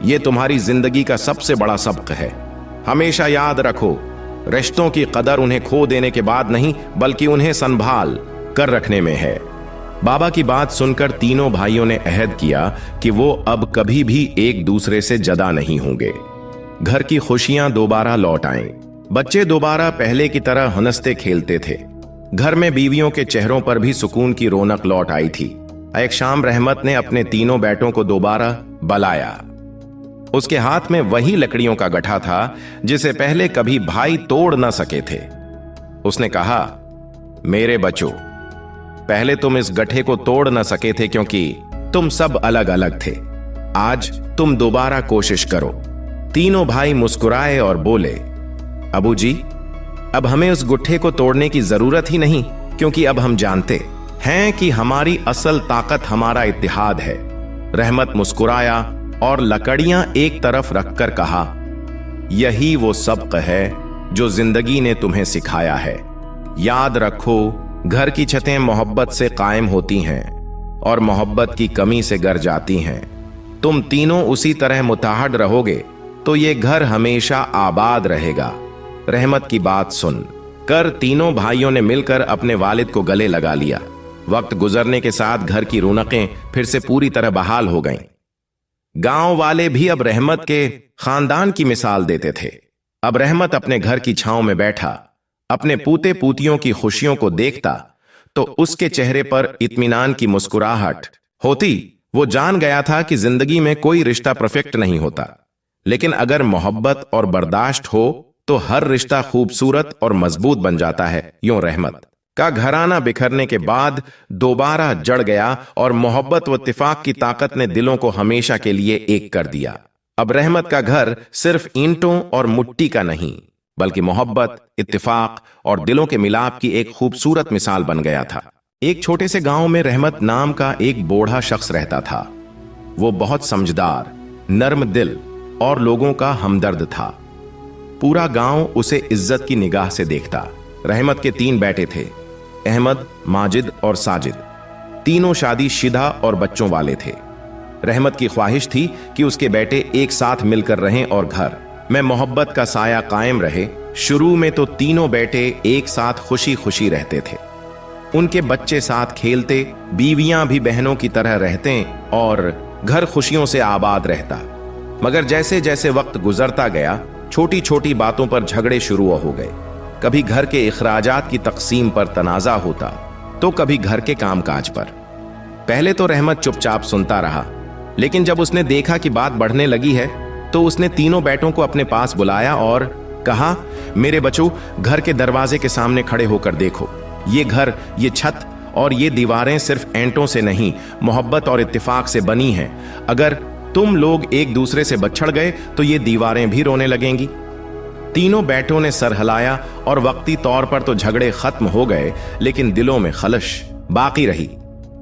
यह तुम्हारी जिंदगी का सबसे बड़ा सबक है। हमेशा याद रखो, रिश्तों की कदर उन्हें खो देने के बाद नहीं बल्कि उन्हें संभाल कर रखने में है। बाबा की बात सुनकर तीनों भाइयों ने अहद किया कि वो अब कभी भी एक दूसरे से जदा नहीं होंगे। घर की खुशियां दोबारा लौट आएं। बच्चे दोबारा पहले की तरह हंसते खेलते थे। घर में बीवियों के चेहरों पर भी सुकून की रौनक लौट आई थी। एक शाम रहमत ने अपने तीनों बेटों को दोबारा बुलाया। उसके हाथ में वही लकड़ियों का गट्ठा था जिसे पहले कभी भाई तोड़ न सके थे। उसने कहा, मेरे बच्चों, पहले तुम इस गट्ठे को तोड़ न सके थे क्योंकि तुम सब अलग अलग थे। आज तुम दोबारा कोशिश करो। तीनों भाई मुस्कुराए और बोले, अबू जी, अब हमें उस गुट्ठे को तोड़ने की जरूरत ही नहीं, क्योंकि अब हम जानते हैं कि हमारी असल ताकत हमारा इत्तेहाद है। रहमत मुस्कुराया और लकड़ियां एक तरफ रखकर कहा, यही वो सबक है जो जिंदगी ने तुम्हें सिखाया है। याद रखो, घर की छतें मोहब्बत से कायम होती हैं और मोहब्बत की कमी से गर जाती हैं। तुम तीनों उसी तरह मुताहड रहोगे तो ये घर हमेशा आबाद रहेगा। रहमत की बात सुन कर तीनों भाइयों ने मिलकर अपने वालिद को गले लगा लिया। वक्त गुजरने के साथ घर की रौनकें फिर से पूरी तरह बहाल हो गईं। गांव वाले भी अब रहमत के खानदान की मिसाल देते थे। अब रहमत अपने घर की छांव में बैठा अपने पूते पूतियों की खुशियों को देखता तो उसके चेहरे पर इत्मीनान की मुस्कुराहट होती। वो जान गया था कि जिंदगी में कोई रिश्ता परफेक्ट नहीं होता, लेकिन अगर मोहब्बत और बर्दाश्त हो तो हर रिश्ता खूबसूरत और मजबूत बन जाता है। यूं रहमत का घराना बिखरने के बाद दोबारा जड़ गया और मोहब्बत व इत्तेफाक की ताकत ने दिलों को हमेशा के लिए एक कर दिया। अब रहमत का घर सिर्फ ईंटों और मिट्टी का नहीं, बल्कि मोहब्बत, इत्तेफाक और दिलों के मिलाप की एक खूबसूरत मिसाल बन गया था। एक छोटे से गांव में रहमत नाम का एक बूढ़ा शख्स रहता था। वो बहुत समझदार, नर्म दिल और लोगों का हमदर्द था। पूरा गांव उसे इज्जत की निगाह से देखता। रहमत के 3 बेटे थे, अहमद, माजिद और साजिद। तीनों शादीशुदा और बच्चों वाले थे। रहमत की ख्वाहिश थी कि उसके बेटे एक साथ मिलकर रहें और घर में मोहब्बत का साया कायम रहे। शुरू में तो तीनों बेटे एक साथ खुशी खुशी रहते थे। उनके बच्चे साथ खेलते, बीवियां भी बहनों की तरह रहते और घर खुशियों से आबाद रहता। मगर जैसे जैसे वक्त गुजरता गया, छोटी छोटी बातों पर झगड़े शुरू हो गए। कभी घर के इखराजात की तकसीम पर तनाजा होता तो कभी घर के कामकाज पर। पहले तो रहमत चुपचाप सुनता रहा, लेकिन जब उसने देखा कि बात बढ़ने लगी है तो उसने तीनों बेटों को अपने पास बुलाया और कहा, मेरे बच्चों, घर के दरवाजे के सामने खड़े होकर देखो। ये घर, ये छत और ये दीवारें सिर्फ ईंटों से नहीं, मोहब्बत और इत्तेफाक से बनी हैं। अगर तुम लोग एक दूसरे से बछड़ गए तो ये दीवारें भी रोने लगेंगी। तीनों बेटों ने सर हिलाया और वक्ती तौर पर तो झगड़े खत्म हो गए, लेकिन दिलों में खलश बाकी रही।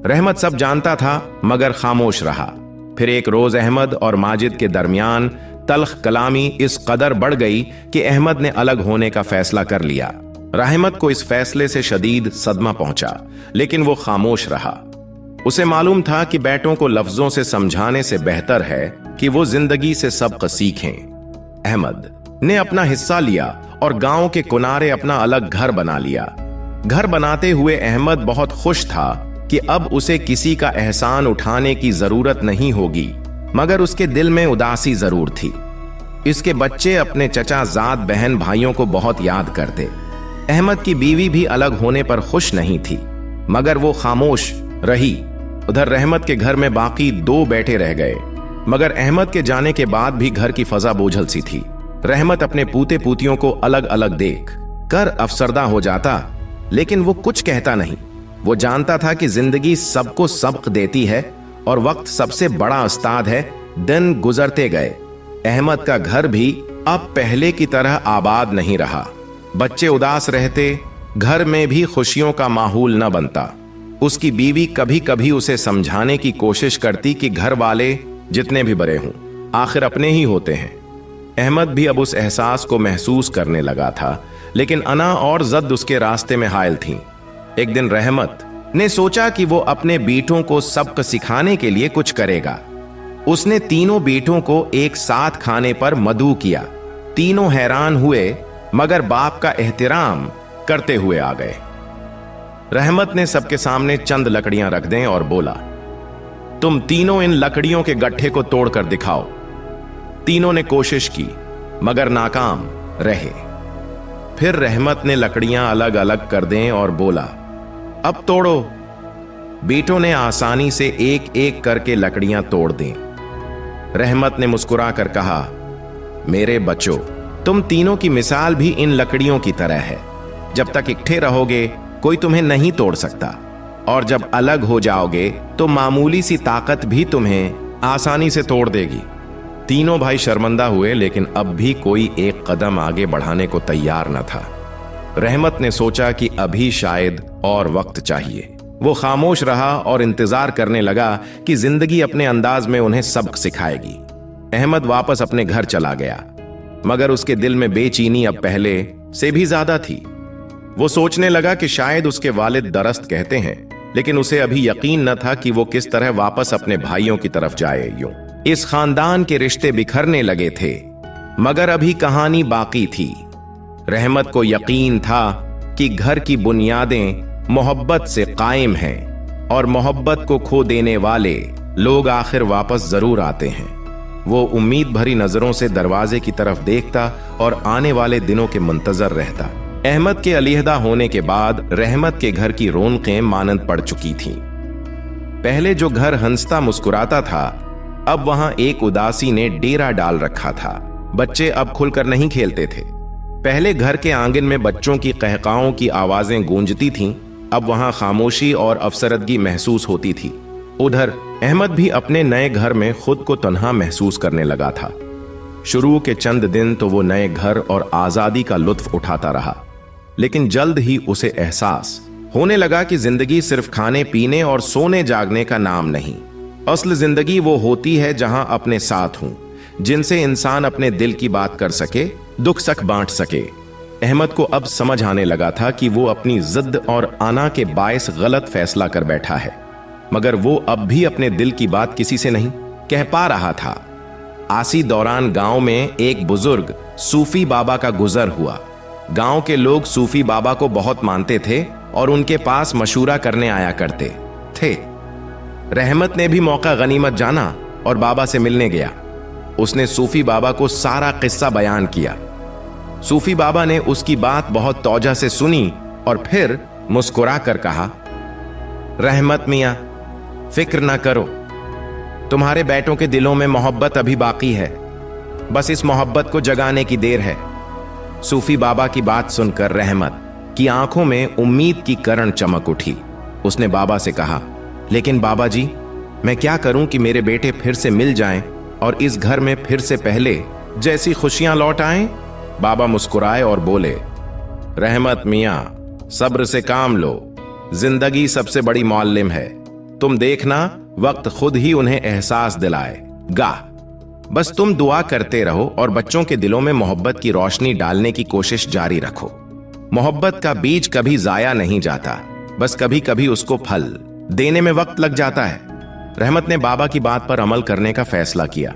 रहमत सब जानता था मगर खामोश रहा। फिर एक रोज अहमद और माजिद के दरमियान तल्ख कलामी इस कदर बढ़ गई कि अहमद ने अलग होने का फैसला कर लिया। रहमत को इस फैसले से शदीद सदमा पहुंचा, लेकिन वो खामोश रहा। उसे मालूम था कि बेटों को लफ्जों से समझाने से बेहतर है कि वो जिंदगी से सबक सीखें। अहमद ने अपना हिस्सा लिया और गांव के किनारे अपना अलग घर बना लिया। घर बनाते हुए अहमद बहुत खुश था कि अब उसे किसी का एहसान उठाने की जरूरत नहीं होगी, मगर उसके दिल में उदासी जरूर थी। इसके बच्चे अपने चचा जाद बहन भाइयों को बहुत याद करते। अहमद की बीवी भी अलग होने पर खुश नहीं थी, मगर वो खामोश रही। उधर रहमत के घर में बाकी 2 बेटे रह गए, मगर अहमद के जाने के बाद भी घर की फजा बोझल सी थी। रहमत अपने पूते पूतियों को अलग अलग देख कर अफसरदा हो जाता, लेकिन वो कुछ कहता नहीं। वो जानता था कि जिंदगी सबको सबक देती है और वक्त सबसे बड़ा उस्ताद है। दिन गुजरते गए। अहमद का घर भी अब पहले की तरह आबाद नहीं रहा। बच्चे उदास रहते, घर में भी खुशियों का माहौल न बनता। उसकी बीवी कभी कभी उसे समझाने की कोशिश करती कि घर वाले जितने भी बड़े हों, आखिर अपने ही होते हैं। अहमद भी अब उस एहसास को महसूस करने लगा था, लेकिन अना और जद उसके रास्ते में हायल थीं। एक दिन रहमत ने सोचा कि वो अपने बेटों को सबक सिखाने के लिए कुछ करेगा। उसने तीनों बेटों को एक साथ खाने पर मदऊ किया। तीनों हैरान हुए, मगर बाप का एहतराम करते हुए आ गए। रहमत ने सबके सामने चंद लकड़ियां रख दें और बोला, तुम तीनों इन लकड़ियों के गट्ठे को तोड़कर दिखाओ। तीनों ने कोशिश की, मगर नाकाम रहे। फिर रहमत ने लकड़ियां अलग अलग कर दें और बोला, अब तोड़ो। बेटों ने आसानी से एक एक करके लकड़ियां तोड़ दी। रहमत ने मुस्कुराकर कहा, मेरे बच्चों, तुम तीनों की मिसाल भी इन लकड़ियों की तरह है। जब तक इकट्ठे रहोगे कोई तुम्हें नहीं तोड़ सकता, और जब अलग हो जाओगे तो मामूली सी ताकत भी तुम्हें आसानी से तोड़ देगी। तीनों भाई शर्मिंदा हुए, लेकिन अब भी कोई एक कदम आगे बढ़ाने को तैयार न था। रहमत ने सोचा कि अभी शायद और वक्त चाहिए। वो खामोश रहा और इंतजार करने लगा कि जिंदगी अपने अंदाज में उन्हें सबक सिखाएगी। अहमद वापस अपने घर चला गया, मगर उसके दिल में बेचैनी अब पहले से भी ज्यादा थी। वो सोचने लगा कि शायद उसके वालिद दरस्त कहते हैं, लेकिन उसे अभी यकीन न था कि वो किस तरह वापस अपने भाइयों की तरफ जाए। यूं इस खानदान के रिश्ते बिखरने लगे थे, मगर अभी कहानी बाकी थी। रहमत को यकीन था कि घर की बुनियादें मोहब्बत से कायम हैं और मोहब्बत को खो देने वाले लोग आखिर वापस जरूर आते हैं। वो उम्मीद भरी नजरों से दरवाजे की तरफ देखता और आने वाले दिनों के मुंतजर रहता। अहमद के अलहदा होने के बाद रहमत के घर की रौनकें मानंद पड़ चुकी थीं। पहले जो घर हंसता मुस्कुराता था, अब वहां एक उदासी ने डेरा डाल रखा था। बच्चे अब खुलकर नहीं खेलते थे। पहले घर के आंगन में बच्चों की कहकाओं की आवाजें गूंजती थीं, अब वहां खामोशी और अफसरदगी महसूस होती थी। उधर अहमद भी अपने नए घर में खुद को तन्हा महसूस करने लगा था। शुरू के चंद दिन तो वो नए घर और आजादी का लुत्फ उठाता रहा, लेकिन जल्द ही उसे एहसास होने लगा कि जिंदगी सिर्फ खाने पीने और सोने जागने का नाम नहीं। असल जिंदगी वो होती है जहां अपने साथ हूं, जिनसे इंसान अपने दिल की बात कर सके, दुख सख बांट सके। अहमद को अब समझ आने लगा था कि वो अपनी जिद और आना के बायस गलत फैसला कर बैठा है, मगर वो अब भी अपने दिल की बात किसी से नहीं कह पा रहा था। आसी दौरान गांव में एक बुजुर्ग सूफी बाबा का गुजर हुआ। गांव के लोग सूफी बाबा को बहुत मानते थे और उनके पास मशूरा करने आया करते थे। रहमत ने भी मौका गनीमत जाना और बाबा से मिलने गया। उसने सूफी बाबा को सारा किस्सा बयान किया। सूफी बाबा ने उसकी बात बहुत तौजा से सुनी और फिर मुस्कुरा कर कहा, रहमत मियां, फिक्र ना करो, तुम्हारे बेटों के दिलों में मोहब्बत अभी बाकी है, बस इस मोहब्बत को जगाने की देर है। सूफी बाबा की बात सुनकर रहमत की आंखों में उम्मीद की किरण चमक उठी। उसने बाबा से कहा, लेकिन बाबा जी, मैं क्या करूं कि मेरे बेटे फिर से मिल जाएं और इस घर में फिर से पहले जैसी खुशियां लौट आएं? बाबा मुस्कुराए और बोले, रहमत मियां, सब्र से काम लो, जिंदगी सबसे बड़ी मौल्लिम है। तुम देखना, वक्त खुद ही उन्हें एहसास दिलाएगा। बस तुम दुआ करते रहो और बच्चों के दिलों में मोहब्बत की रोशनी डालने की कोशिश जारी रखो। मोहब्बत का बीज कभी जाया नहीं जाता, बस कभी कभी उसको फल देने में वक्त लग जाता है। रहमत ने बाबा की बात पर अमल करने का फैसला किया।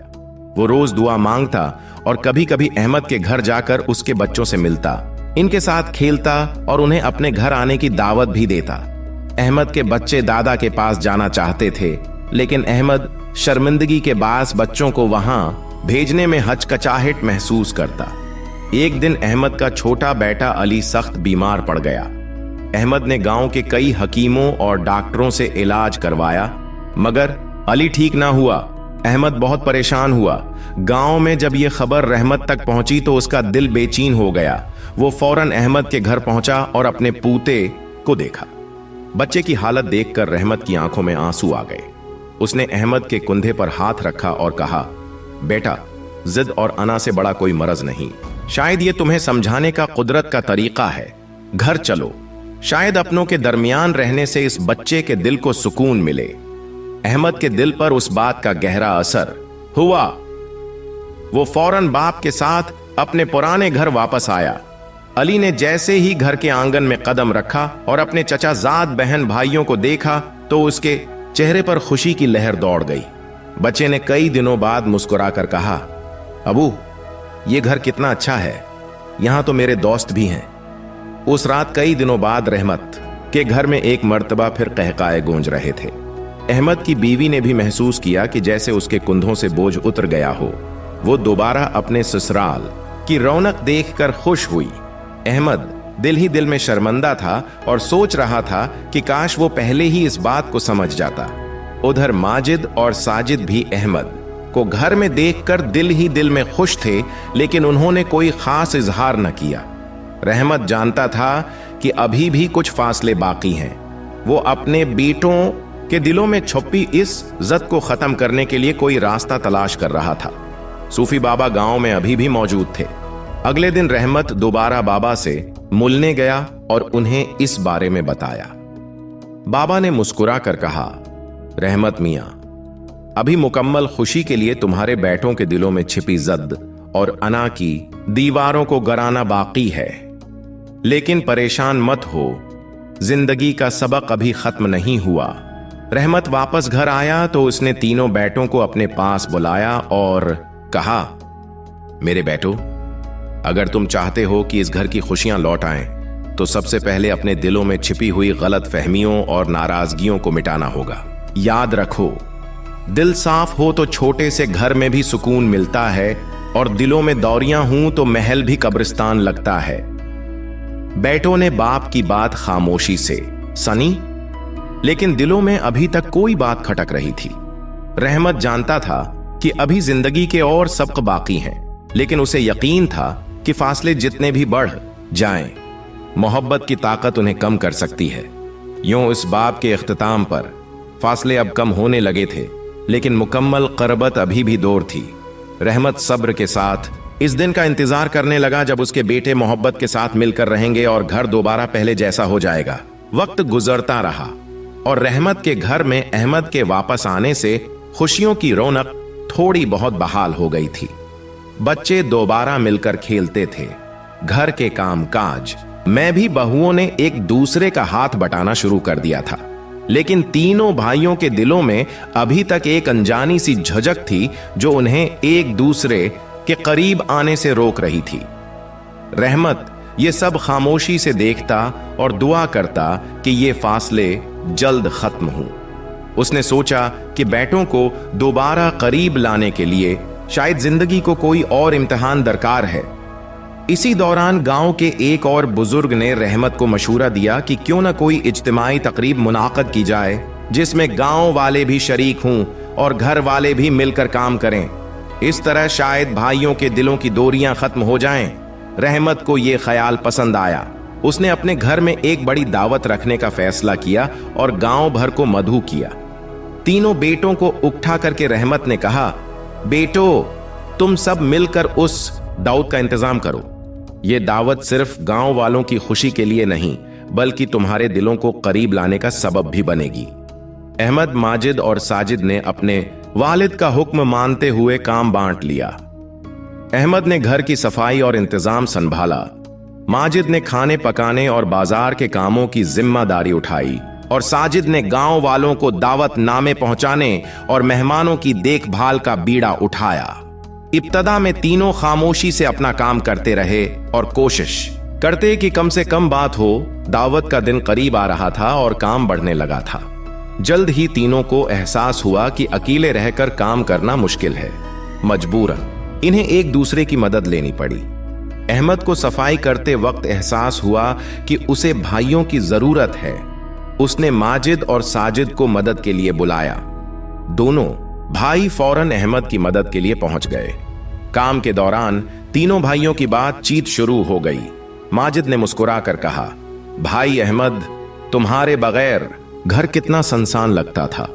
वो रोज दुआ मांगता और कभी कभी अहमद के घर जाकर उसके बच्चों से मिलता, इनके साथ खेलता और उन्हें अपने घर आने की दावत भी देता। अहमद के बच्चे दादा के पास जाना चाहते थे, लेकिन अहमद शर्मिंदगी के बास बच्चों को वहां भेजने में हचकचाहट महसूस करता। एक दिन अहमद का छोटा बेटा अली सख्त बीमार पड़ गया। अहमद ने गांव के कई हकीमों और डॉक्टरों से इलाज करवाया, मगर अली ठीक ना हुआ। अहमद बहुत परेशान हुआ। गांव में जब यह खबर रहमत तक पहुंची तो उसका दिल बेचैन हो गया। वो फौरन अहमद के घर पहुंचा और अपने पूते को देखा। बच्चे की हालत देखकर रहमत की आंखों में आंसू आ गए। उसने अहमद के कंधे पर हाथ रखा और कहा, बेटा, जिद और अना से बड़ा कोई मरज नहीं। शायद ये तुम्हें समझाने का कुदरत का तरीका है। घर चलो, शायद अपनों के दरमियान रहने से इस बच्चे के दिल को सुकून मिले। अहमद के दिल पर उस बात का गहरा असर हुआ। वो फौरन बाप के साथ अपने पुराने घर वापस आया। अली ने जैसे ही घर के आंगन में कदम रखा और अपने चचाजाद बहन भाइयों को देखा तो उसके चेहरे पर खुशी की लहर दौड़ गई। बच्चे ने कई दिनों बाद मुस्कुराकर कहा, अबू, ये घर कितना अच्छा है, यहां तो मेरे दोस्त भी हैं। उस रात कई दिनों बाद रहमत के घर में एक मर्तबा फिर कहकाए गूंज रहे थे। अहमद की बीवी ने भी महसूस किया कि जैसे उसके कुंधों से बोझ उतर गया हो। वो दोबारा अपने ससुराल की रौनक देखकर खुश हुई। अहमद दिल ही दिल में शर्मिंदा था और सोच रहा था कि काश वो पहले ही इस बात को समझ जाता। उधर माजिद और साजिद भी अहमद को घर में देखकर दिल ही दिल में खुश थे, लेकिन उन्होंने कोई खास इजहार न किया। रहमत जानता था कि अभी भी कुछ फासले बाकी हैं। वो अपने बेटों के दिलों में छुपी इस जद को खत्म करने के लिए कोई रास्ता तलाश कर रहा था। सूफी बाबा गांव में अभी भी मौजूद थे। अगले दिन रहमत दोबारा बाबा से मिलने गया और उन्हें इस बारे में बताया। बाबा ने मुस्कुरा कर कहा, रहमत मियां, अभी मुकम्मल खुशी के लिए तुम्हारे बेटों के दिलों में छिपी जद और अना की दीवारों को गराना बाकी है। लेकिन परेशान मत हो, जिंदगी का सबक अभी खत्म नहीं हुआ। रहमत वापस घर आया तो उसने तीनों बेटों को अपने पास बुलाया और कहा, मेरे बेटो, अगर तुम चाहते हो कि इस घर की खुशियां लौट आएं, तो सबसे पहले अपने दिलों में छिपी हुई गलत फहमियों और नाराजगियों को मिटाना होगा। याद रखो, दिल साफ हो तो छोटे से घर में भी सुकून मिलता है, और दिलों में दौरियां हूं तो महल भी कब्रिस्तान लगता है। बेटों ने बाप की बात खामोशी से सनी, लेकिन दिलों में अभी तक कोई बात खटक रही थी। रहमत जानता था कि अभी जिंदगी के और सबक बाकी हैं, लेकिन उसे यकीन था कि फासले जितने भी बढ़ जाएं, मोहब्बत की ताकत उन्हें कम कर सकती है। यूं इस बाब के इख्तिताम पर फासले अब कम होने लगे थे, लेकिन मुकम्मल क़रबत अभी भी दूर थी। रहमत सब्र के साथ इस दिन का इंतजार करने लगा जब उसके बेटे मोहब्बत के साथ मिलकर रहेंगे और घर दोबारा पहले जैसा हो जाएगा। वक्त गुजरता रहा और रहमत के घर में अहमद के वापस आने से खुशियों की रौनक थोड़ी बहुत बहाल हो गई थी। बच्चे दोबारा मिलकर खेलते थे। घर के काम काज में भी बहुओं ने एक दूसरे का हाथ बटाना शुरू कर दिया था, लेकिन तीनों भाइयों के दिलों में अभी तक एक अनजानी सी झिझक थी जो उन्हें एक दूसरे के करीब आने से रोक रही थी। रहमत ये सब खामोशी से देखता और दुआ करता कि ये फासले जल्द खत्म हों। उसने सोचा कि बेटों को दोबारा करीब लाने के लिए शायद जिंदगी को कोई और इम्तिहान दरकार है। इसी दौरान गांव के एक और बुजुर्ग ने रहमत को मशूरा दिया कि क्यों न कोई इज्तिमाई तकरीब मुनाक़द की जाए, जिसमें गांव वाले भी शरीक हों और घर वाले भी मिलकर काम करें। इस तरह शायद भाइयों के दिलों की दूरियां खत्म हो जाएं। रहमत को यह ख्याल पसंद आया। उसने अपने घर में एक बड़ी दावत रखने का फैसला किया और गांव भर को मधु किया। तीनों बेटों को उठा करके रहमत ने कहा, बेटो, तुम सब मिलकर उस दाऊद का इंतजाम करो। यह दावत सिर्फ गांव वालों की खुशी के लिए नहीं, बल्कि तुम्हारे दिलों को करीब लाने का सबब भी बनेगी। अहमद, माजिद और साजिद ने अपने वालिद का हुक्म मानते हुए काम बांट लिया। अहमद ने घर की सफाई और इंतजाम संभाला। माजिद ने खाने पकाने और बाजार के कामों की जिम्मेदारी उठाई और साजिद ने गांव वालों को दावत नामे पहुंचाने और मेहमानों की देखभाल का बीड़ा उठाया। इब्तदा में तीनों खामोशी से अपना काम करते रहे और कोशिश करते कि कम से कम बात हो। दावत का दिन करीब आ रहा था और काम बढ़ने लगा था। जल्द ही तीनों को एहसास हुआ कि अकेले रहकर काम करना मुश्किल है। मजबूरन इन्हें एक दूसरे की मदद लेनी पड़ी। अहमद को सफाई करते वक्त एहसास हुआ कि उसे भाइयों की जरूरत है। उसने माजिद और साजिद को मदद के लिए बुलाया। दोनों भाई फौरन अहमद की मदद के लिए पहुंच गए। काम के दौरान तीनों भाइयों की बातचीत शुरू हो गई। माजिद ने मुस्कुराकर कहा, भाई अहमद, तुम्हारे बगैर घर कितना सुनसान लगता था।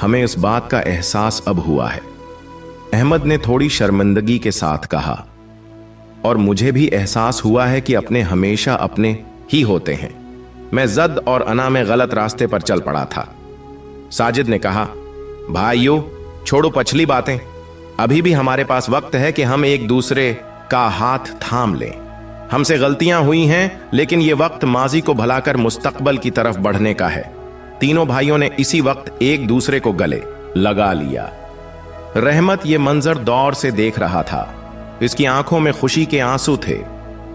हमें इस बात का एहसास अब हुआ है। अहमद ने थोड़ी शर्मिंदगी के साथ कहा, और मुझे भी एहसास हुआ है कि अपने हमेशा अपने ही होते हैं। मैं जद और अना में गलत रास्ते पर चल पड़ा था। साजिद ने कहा, भाइयों, छोड़ो पछली बातें। अभी भी हमारे पास वक्त है कि हम एक दूसरे का हाथ थाम लें। हमसे गलतियां हुई हैं, लेकिन यह वक्त माजी को भुलाकर मुस्तकबल की तरफ बढ़ने का है। तीनों भाइयों ने इसी वक्त एक दूसरे को गले लगा लिया। रहमत ये मंजर दौर से देख रहा था। इसकी आंखों में खुशी के आंसू थे।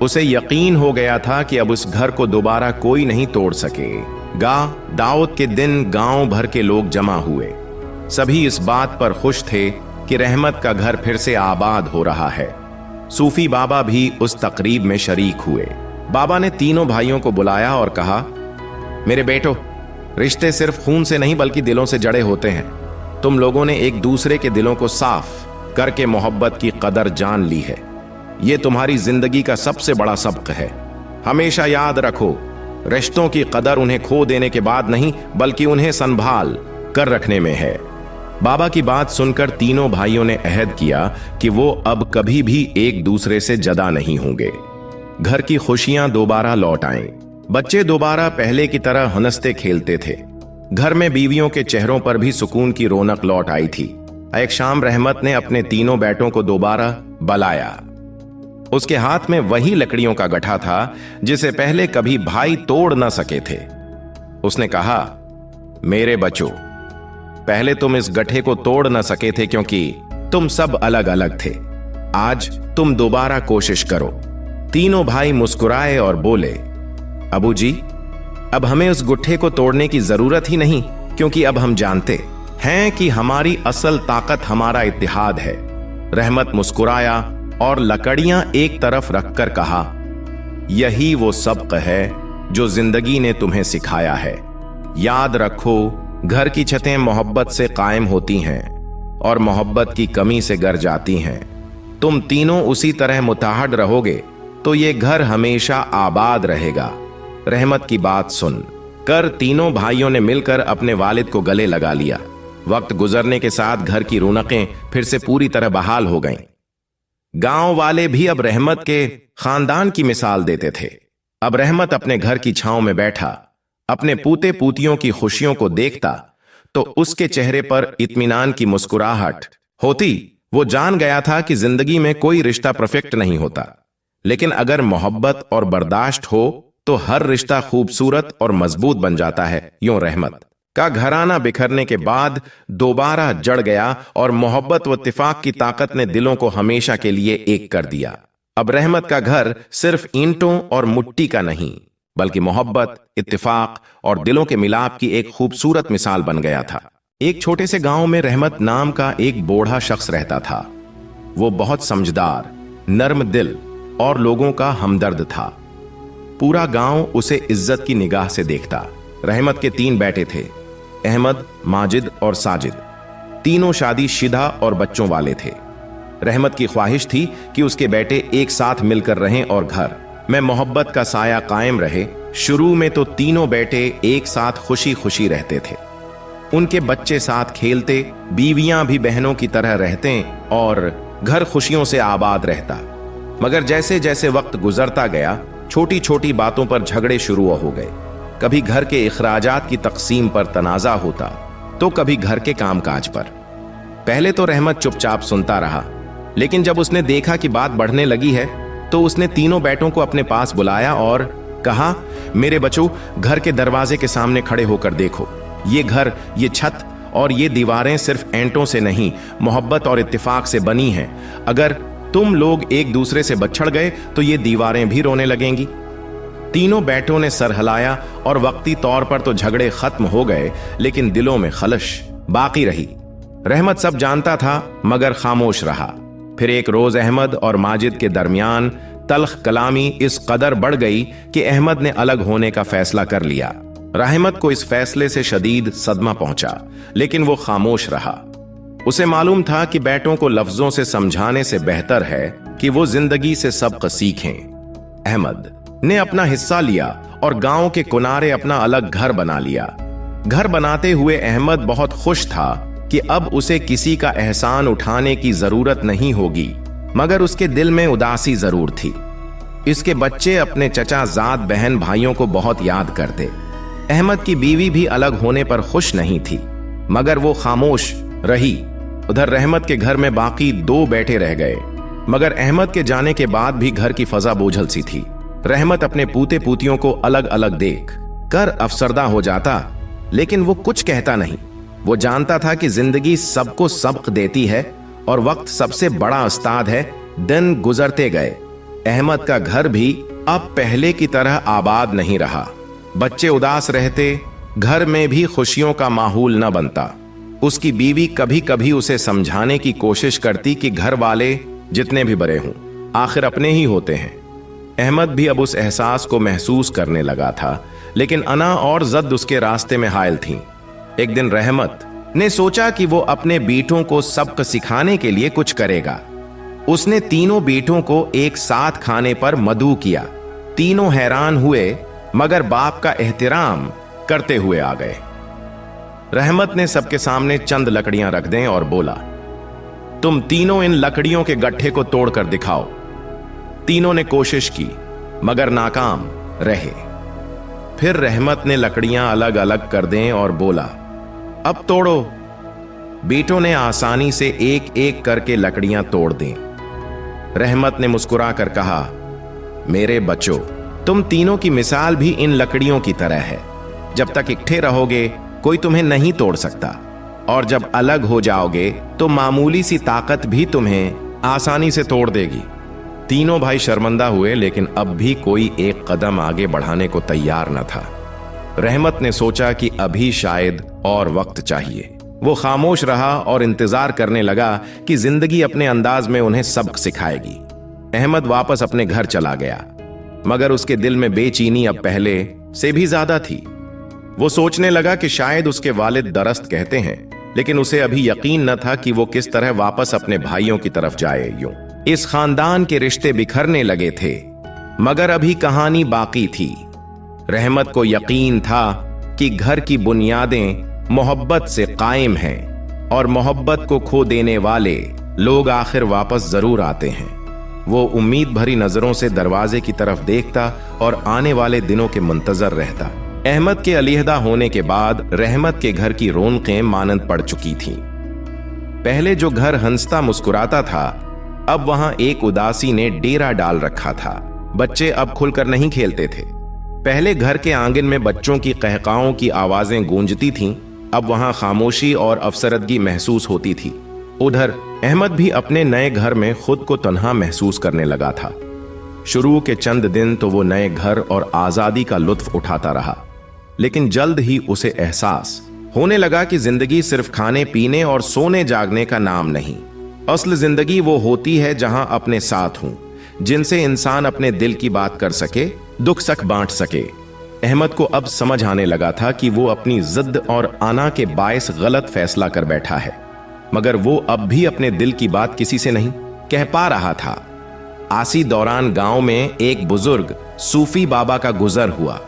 उसे यकीन हो गया था कि अब उस घर को दोबारा कोई नहीं तोड़ सकेगा। दाऊद के दिन गांव भर के लोग जमा हुए। सभी इस बात पर खुश थे कि रहमत का घर फिर से आबाद हो रहा है। सूफी बाबा भी उस तकरीब में शरीक हुए। बाबा ने तीनों भाइयों को बुलाया और कहा, मेरे बेटो, रिश्ते सिर्फ खून से नहीं बल्कि दिलों से जड़े होते हैं। तुम लोगों ने एक दूसरे के दिलों को साफ करके मोहब्बत की कदर जान ली है। यह तुम्हारी जिंदगी का सबसे बड़ा सबक है। हमेशा याद रखो, रिश्तों की कदर उन्हें खो देने के बाद नहीं, बल्कि उन्हें संभाल कर रखने में है। बाबा की बात सुनकर तीनों भाइयों ने अहद किया कि वो अब कभी भी एक दूसरे से जदा नहीं होंगे। घर की खुशियां दोबारा लौट आएं। बच्चे दोबारा पहले की तरह हंसते खेलते थे। घर में बीवियों के चेहरों पर भी सुकून की रौनक लौट आई थी। एक शाम रहमत ने अपने तीनों बेटों को दोबारा बलाया। उसके हाथ में वही लकड़ियों का गट्ठा था जिसे पहले कभी भाई तोड़ न सके थे। उसने कहा, मेरे बच्चों, पहले तुम इस गट्ठे को तोड़ न सके थे क्योंकि तुम सब अलग अलग थे। आज तुम दोबारा कोशिश करो। तीनों भाई मुस्कुराए और बोले, अबू जी, अब हमें उस गुट्ठे को तोड़ने की जरूरत ही नहीं, क्योंकि अब हम जानते हैं कि हमारी असल ताकत हमारा इत्तेहाद है। रहमत मुस्कुराया और लकड़ियां एक तरफ रखकर कहा, यही वो सबक है जो जिंदगी ने तुम्हें सिखाया है। याद रखो, घर की छतें मोहब्बत से कायम होती हैं और मोहब्बत की कमी से गर जाती हैं। तुम तीनों उसी तरह मुताहड रहोगे तो ये घर हमेशा आबाद रहेगा। रहमत की बात सुन कर तीनों भाइयों ने मिलकर अपने वालिद को गले लगा लिया। वक्त गुजरने के साथ घर की रौनकें फिर से पूरी तरह बहाल हो गईं। गांव वाले भी अब रहमत के खानदान की मिसाल देते थे। अब रहमत अपने घर की छांव में बैठा अपने पूते पूतियों की खुशियों को देखता तो उसके चेहरे पर इत्मीनान की मुस्कुराहट होती। वो जान गया था कि जिंदगी में कोई रिश्ता परफेक्ट नहीं होता, लेकिन अगर मोहब्बत और बर्दाश्त हो तो हर रिश्ता खूबसूरत और मजबूत बन जाता है। यूं रहमत का घराना बिखरने के बाद दोबारा जड़ गया और मोहब्बत व इत्तेफाक की ताकत ने दिलों को हमेशा के लिए एक कर दिया। अब रहमत का घर सिर्फ ईंटों और मिट्टी का नहीं, बल्कि मोहब्बत, इत्तेफाक और दिलों के मिलाप की एक खूबसूरत मिसाल बन गया था। एक छोटे से गांव में रहमत नाम का एक बूढ़ा शख्स रहता था। वो बहुत समझदार, नर्म दिल और लोगों का हमदर्द था। पूरा गांव उसे इज्जत की निगाह से देखता। रहमत के 3 बेटे थे, अहमद, माजिद और साजिद। तीनों शादीशुदा और बच्चों वाले थे। रहमत की ख्वाहिश थी कि उसके बेटे एक साथ मिलकर रहें और घर में मोहब्बत का साया कायम रहे। शुरू में तो तीनों बेटे एक साथ खुशी खुशी रहते थे। उनके बच्चे साथ खेलते, बीवियां भी बहनों की तरह रहते और घर खुशियों से आबाद रहता। मगर जैसे जैसे वक्त गुजरता गया, छोटी छोटी बातों पर झगड़े शुरू हो गए। कभी घर के इखराजात की तकसीम पर तनाजा होता तो कभी घर के कामकाज पर। पहले तो रहमत चुपचाप सुनता रहा, लेकिन जब उसने देखा कि बात बढ़ने लगी है तो उसने तीनों बेटों को अपने पास बुलाया और कहा, मेरे बच्चों, घर के दरवाजे के सामने खड़े होकर देखो। ये घर, ये छत और ये दीवारें सिर्फ ईंटों से नहीं, मोहब्बत और इत्तेफाक से बनी हैं। अगर तुम लोग एक दूसरे से बछड़ गए तो ये दीवारें भी रोने लगेंगी। तीनों बेटों ने सर हिलाया और वक्ती तौर पर तो झगड़े खत्म हो गए, लेकिन दिलों में खलश बाकी रही। रहमत सब जानता था मगर खामोश रहा। फिर एक रोज अहमद और माजिद के दरमियान तल्ख कलामी इस कदर बढ़ गई कि अहमद ने अलग होने का फैसला कर लिया। रहमत को इस फैसले से शदीद सदमा पहुंचा, लेकिन वो खामोश रहा। उसे मालूम था कि बेटों को लफ्जों से समझाने से बेहतर है कि वो जिंदगी से सबक सीखें। अहमद ने अपना हिस्सा लिया और गांव के किनारे अपना अलग घर बना लिया। घर बनाते हुए अहमद बहुत खुश था कि अब उसे किसी का एहसान उठाने की जरूरत नहीं होगी, मगर उसके दिल में उदासी जरूर थी। इसके बच्चे अपने चचा जाद बहन भाइयों को बहुत याद करते। अहमद की बीवी भी अलग होने पर खुश नहीं थी, मगर वो खामोश रही। उधर रहमत के घर में बाकी 2 बेटे रह गए, मगर अहमद के जाने के बाद भी घर की फजा बोझल सी थी। रहमत अपने पूते पूतियों को अलग अलग देख कर अफसरदा हो जाता, लेकिन वो कुछ कहता नहीं। वो जानता था कि जिंदगी सबको सबक देती है और वक्त सबसे बड़ा उस्ताद है। दिन गुजरते गए। अहमद का घर भी अब पहले की तरह आबाद नहीं रहा। बच्चे उदास रहते, घर में भी खुशियों का माहौल न बनता। उसकी बीवी कभी कभी उसे समझाने की कोशिश करती कि घर वाले जितने भी बड़े हों, आखिर अपने ही होते हैं। अहमद भी अब उस एहसास को महसूस करने लगा था, लेकिन अना और जद उसके रास्ते में हायल थीं। एक दिन रहमत ने सोचा कि वो अपने बेटों को सबक सिखाने के लिए कुछ करेगा। उसने तीनों बेटों को एक साथ खाने पर मदऊ किया। तीनों हैरान हुए, मगर बाप का एहतराम करते हुए आ गए। रहमत ने सबके सामने चंद लकड़ियां रख दें और बोला, तुम तीनों इन लकड़ियों के गट्ठे को तोड़कर दिखाओ। तीनों ने कोशिश की, मगर नाकाम रहे। फिर रहमत ने लकड़ियां अलग अलग कर दें और बोला, अब तोड़ो। बेटों ने आसानी से एक एक करके लकड़ियां तोड़ दें। रहमत ने मुस्कुरा कर कहा, मेरे बच्चों, तुम तीनों की मिसाल भी इन लकड़ियों की तरह है। जब तक इकट्ठे रहोगे कोई तुम्हें नहीं तोड़ सकता, और जब अलग हो जाओगे तो मामूली सी ताकत भी तुम्हें आसानी से तोड़ देगी। तीनों भाई शर्मिंदा हुए, लेकिन अब भी कोई एक कदम आगे बढ़ाने को तैयार न था। रहमत ने सोचा कि अभी शायद और वक्त चाहिए। वो खामोश रहा और इंतजार करने लगा कि जिंदगी अपने अंदाज में उन्हें सबक सिखाएगी। अहमद वापस अपने घर चला गया, मगर उसके दिल में बेचैनी अब पहले से भी ज्यादा थी। वो सोचने लगा कि शायद उसके वालिद दरस्त कहते हैं, लेकिन उसे अभी यकीन न था कि वो किस तरह वापस अपने भाइयों की तरफ जाए। यूं इस खानदान के रिश्ते बिखरने लगे थे, मगर अभी कहानी बाकी थी। रहमत को यकीन था कि घर की बुनियादें मोहब्बत से कायम हैं, और मोहब्बत को खो देने वाले लोग आखिर वापस जरूर आते हैं। वो उम्मीद भरी नजरों से दरवाजे की तरफ देखता और आने वाले दिनों के मुंतजर रहता। अहमद के अलहदा होने के बाद रहमत के घर की रौनकें मानंद पड़ चुकी थीं। पहले जो घर हंसता मुस्कुराता था, अब वहां एक उदासी ने डेरा डाल रखा था। बच्चे अब खुलकर नहीं खेलते थे। पहले घर के आंगन में बच्चों की कहकाओं की आवाजें गूंजती थीं, अब वहां खामोशी और अफसरदगी महसूस होती थी। उधर अहमद भी अपने नए घर में खुद को तन्हा महसूस करने लगा था। शुरू के चंद दिन तो वो नए घर और आजादी का लुत्फ उठाता रहा, लेकिन जल्द ही उसे एहसास होने लगा कि जिंदगी सिर्फ खाने पीने और सोने जागने का नाम नहीं। असल जिंदगी वो होती है जहां अपने साथ हूं, जिनसे इंसान अपने दिल की बात कर सके, दुख सख बांट सके। अहमद को अब समझ आने लगा था कि वो अपनी जिद और आना के बायस गलत फैसला कर बैठा है, मगर वो अब भी अपने दिल की बात किसी से नहीं कह पा रहा था। आसी दौरान गांव में एक बुजुर्ग सूफी बाबा का गुजर हुआ।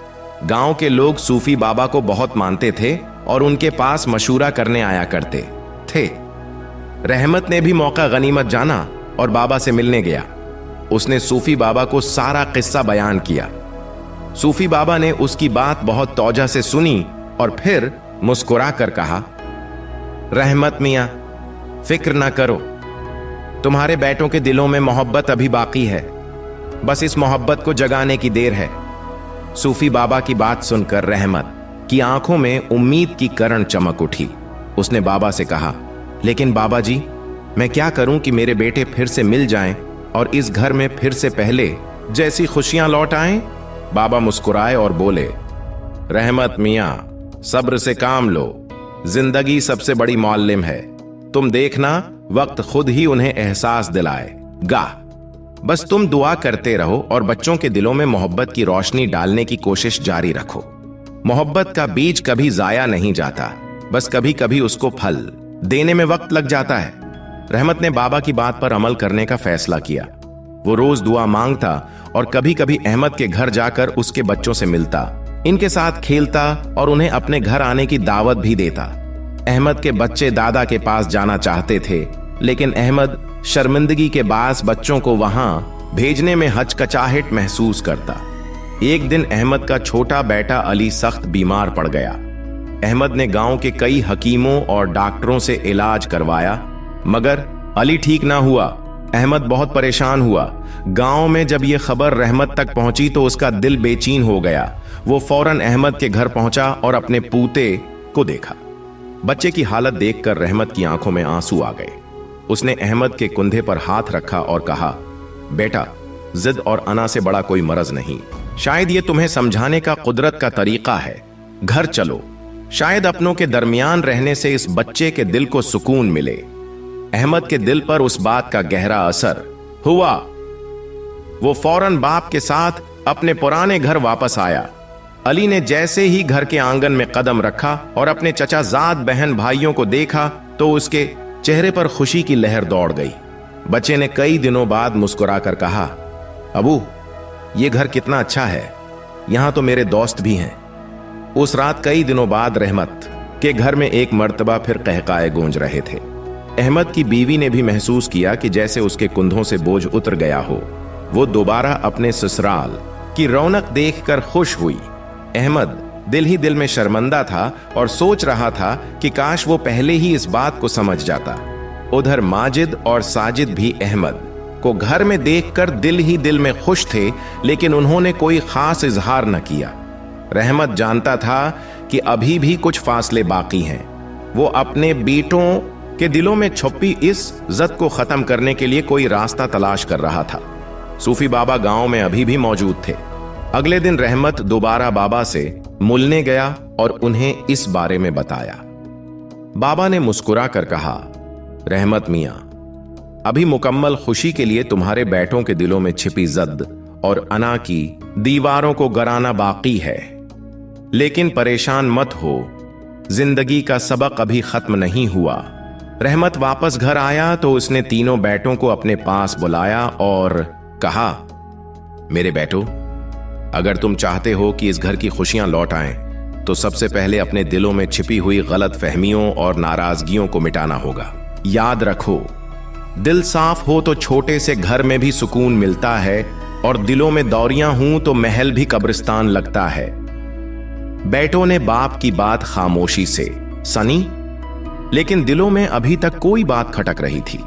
गांव के लोग सूफी बाबा को बहुत मानते थे और उनके पास मशूरा करने आया करते थे। रहमत ने भी मौका गनीमत जाना और बाबा से मिलने गया। उसने सूफी बाबा को सारा किस्सा बयान किया। सूफी बाबा ने उसकी बात बहुत तौजा से सुनी और फिर मुस्कुरा कर कहा, रहमत मियां, फिक्र ना करो, तुम्हारे बेटों के दिलों में मोहब्बत अभी बाकी है, बस इस मोहब्बत को जगाने की देर है। सूफी बाबा की बात सुनकर रहमत की आंखों में उम्मीद की किरण चमक उठी। उसने बाबा से कहा, लेकिन बाबा जी, मैं क्या करूं कि मेरे बेटे फिर से मिल जाएं और इस घर में फिर से पहले जैसी खुशियां लौट आएं? बाबा मुस्कुराए और बोले, रहमत मियां, सब्र से काम लो, जिंदगी सबसे बड़ी मौल्लिम है। तुम देखना, वक्त खुद ही उन्हें एहसास दिलाएगा। बस तुम दुआ करते रहो और बच्चों के दिलों में मोहब्बत की रोशनी डालने की कोशिश जारी रखो। मोहब्बत का बीज कभी जाया नहीं जाता, बस कभी कभी उसको फल देने में वक्त लग जाता है। रहमत ने बाबा की बात पर अमल करने का फैसला किया। वो रोज दुआ मांगता और कभी कभी अहमद के घर जाकर उसके बच्चों से मिलता, इनके साथ खेलता और उन्हें अपने घर आने की दावत भी देता। अहमद के बच्चे दादा के पास जाना चाहते थे, लेकिन अहमद शर्मिंदगी के बायस बच्चों को वहां भेजने में हचकचाहट महसूस करता। एक दिन अहमद का छोटा बेटा अली सख्त बीमार पड़ गया। अहमद ने गांव के कई हकीमों और डॉक्टरों से इलाज करवाया, मगर अली ठीक ना हुआ। अहमद बहुत परेशान हुआ। गांव में जब यह खबर रहमत तक पहुंची तो उसका दिल बेचैन हो गया। वो फौरन अहमद के घर पहुंचा और अपने पूते को देखा। बच्चे की हालत देखकर रहमत की आंखों में आंसू आ गए। उसने अहमद के कंधे पर हाथ रखा और कहा, बेटा, जिद और अना से बड़ा कोई मरज नहीं। शायद ये तुम्हें समझाने का कुदरत का तरीका है। घर चलो, शायद अपनों के दरमियान रहने से इस बच्चे के दिल को सुकून मिले। अहमद के दिल पर उस बात का गहरा असर हुआ। वो फौरन बाप के साथ अपने पुराने घर वापस आया। अली ने जैसे ही घर के आंगन में कदम रखा और अपने चचाजाद बहन भाइयों को देखा तो उसके चेहरे पर खुशी की लहर दौड़ गई। बच्चे ने कई दिनों बाद मुस्कुराकर कहा, अबू, ये घर कितना अच्छा है, यहां तो मेरे दोस्त भी हैं। उस रात कई दिनों बाद रहमत के घर में एक मर्तबा फिर कहकाए गूंज रहे थे। अहमद की बीवी ने भी महसूस किया कि जैसे उसके कुंधों से बोझ उतर गया हो। वो दोबारा अपने ससुराल की रौनक देखकर खुश हुई। अहमद दिल ही दिल में शर्मिंदा था और सोच रहा था कि काश वो पहले ही इस बात को समझ जाता। उधर माजिद और साजिद भी अहमद को घर में देखकर दिल ही दिल में खुश थे, लेकिन उन्होंने कोई खास इजहार न किया। रहमत जानता था कि अभी भी कुछ फासले बाकी हैं। वो अपने बेटों के दिलों में छुपी इस जद को खत्म करने के लिए कोई रास्ता तलाश कर रहा था। सूफी बाबा गांव में अभी भी मौजूद थे। अगले दिन रहमत दोबारा बाबा से मिलने गया और उन्हें इस बारे में बताया। बाबा ने मुस्कुरा कर कहा, रहमत मियां, अभी मुकम्मल खुशी के लिए तुम्हारे बेटों के दिलों में छिपी जद और अना की दीवारों को गिराना बाकी है, लेकिन परेशान मत हो, जिंदगी का सबक अभी खत्म नहीं हुआ। रहमत वापस घर आया तो उसने तीनों बेटों को अपने पास बुलाया और कहा, मेरे बेटो, अगर तुम चाहते हो कि इस घर की खुशियां लौट आएं, तो सबसे पहले अपने दिलों में छिपी हुई गलत फहमियों और नाराजगियों को मिटाना होगा। याद रखो, दिल साफ हो तो छोटे से घर में भी सुकून मिलता है, और दिलों में दौरियां हूं तो महल भी कब्रिस्तान लगता है। बेटों ने बाप की बात खामोशी से सनी, लेकिन दिलों में अभी तक कोई बात खटक रही थी।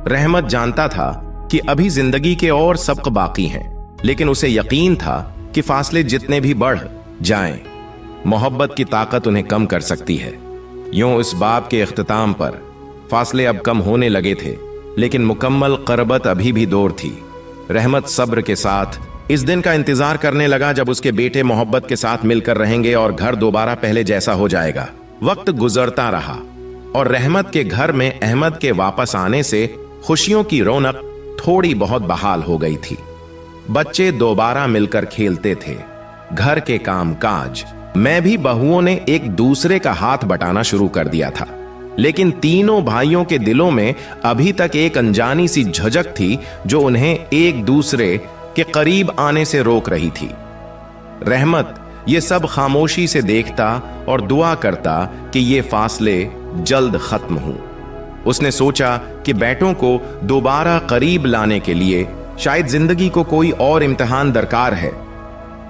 रहमत जानता था कि अभी जिंदगी के और सबक बाकी हैं, लेकिन उसे यकीन था कि फासले जितने भी बढ़ जाएं, मोहब्बत की ताकत उन्हें कम कर सकती है। यूं इस बाब के इख्तिताम पर फासले अब कम होने लगे थे, लेकिन मुकम्मल क़रबत अभी भी दूर थी। रहमत सब्र के साथ इस दिन का इंतजार करने लगा जब उसके बेटे मोहब्बत के साथ मिलकर रहेंगे और घर दोबारा पहले जैसा हो जाएगा। वक्त गुजरता रहा और रहमत के घर में अहमद के वापस आने से खुशियों की रौनक थोड़ी बहुत बहाल हो गई थी। बच्चे दोबारा मिलकर खेलते थे। घर के काम काज में भी बहुओं ने एक दूसरे का हाथ बटाना शुरू कर दिया था, लेकिन तीनों भाइयों के दिलों में अभी तक एक अनजानी सी झिझक थी जो उन्हें एक दूसरे के करीब आने से रोक रही थी। रहमत ये सब खामोशी से देखता और दुआ करता कि ये फासले जल्द खत्म हों। उसने सोचा कि बेटों को दोबारा करीब लाने के लिए शायद जिंदगी को कोई और इम्तिहान दरकार है।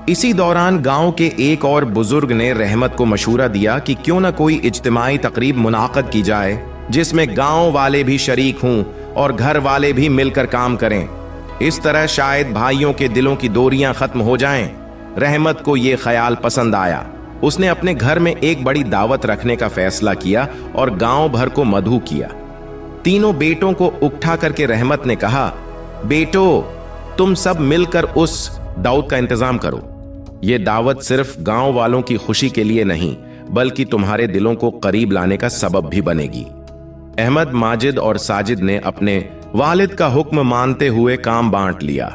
इसी दौरान गांव के एक और बुजुर्ग ने रहमत को मशूरा दिया कि क्यों न कोई इज्तिमाई तकरीब मुनाकद की जाए, जिसमें गांव वाले भी शरीक हों और घर वाले भी मिलकर काम करें। इस तरह शायद भाइयों के दिलों की दूरियां खत्म हो जाएं। रहमत को यह ख्याल पसंद आया। उसने अपने घर में एक बड़ी दावत रखने का फैसला किया और गांव भर को मधु किया। तीनों बेटों को उठा करके रहमत ने कहा, बेटो, तुम सब मिलकर उस दावत का इंतजाम करो। यह दावत सिर्फ गांव वालों की खुशी के लिए नहीं, बल्कि तुम्हारे दिलों को करीब लाने का सबब भी बनेगी। अहमद, माजिद और साजिद ने अपने वालिद का हुक्म मानते हुए काम बांट लिया।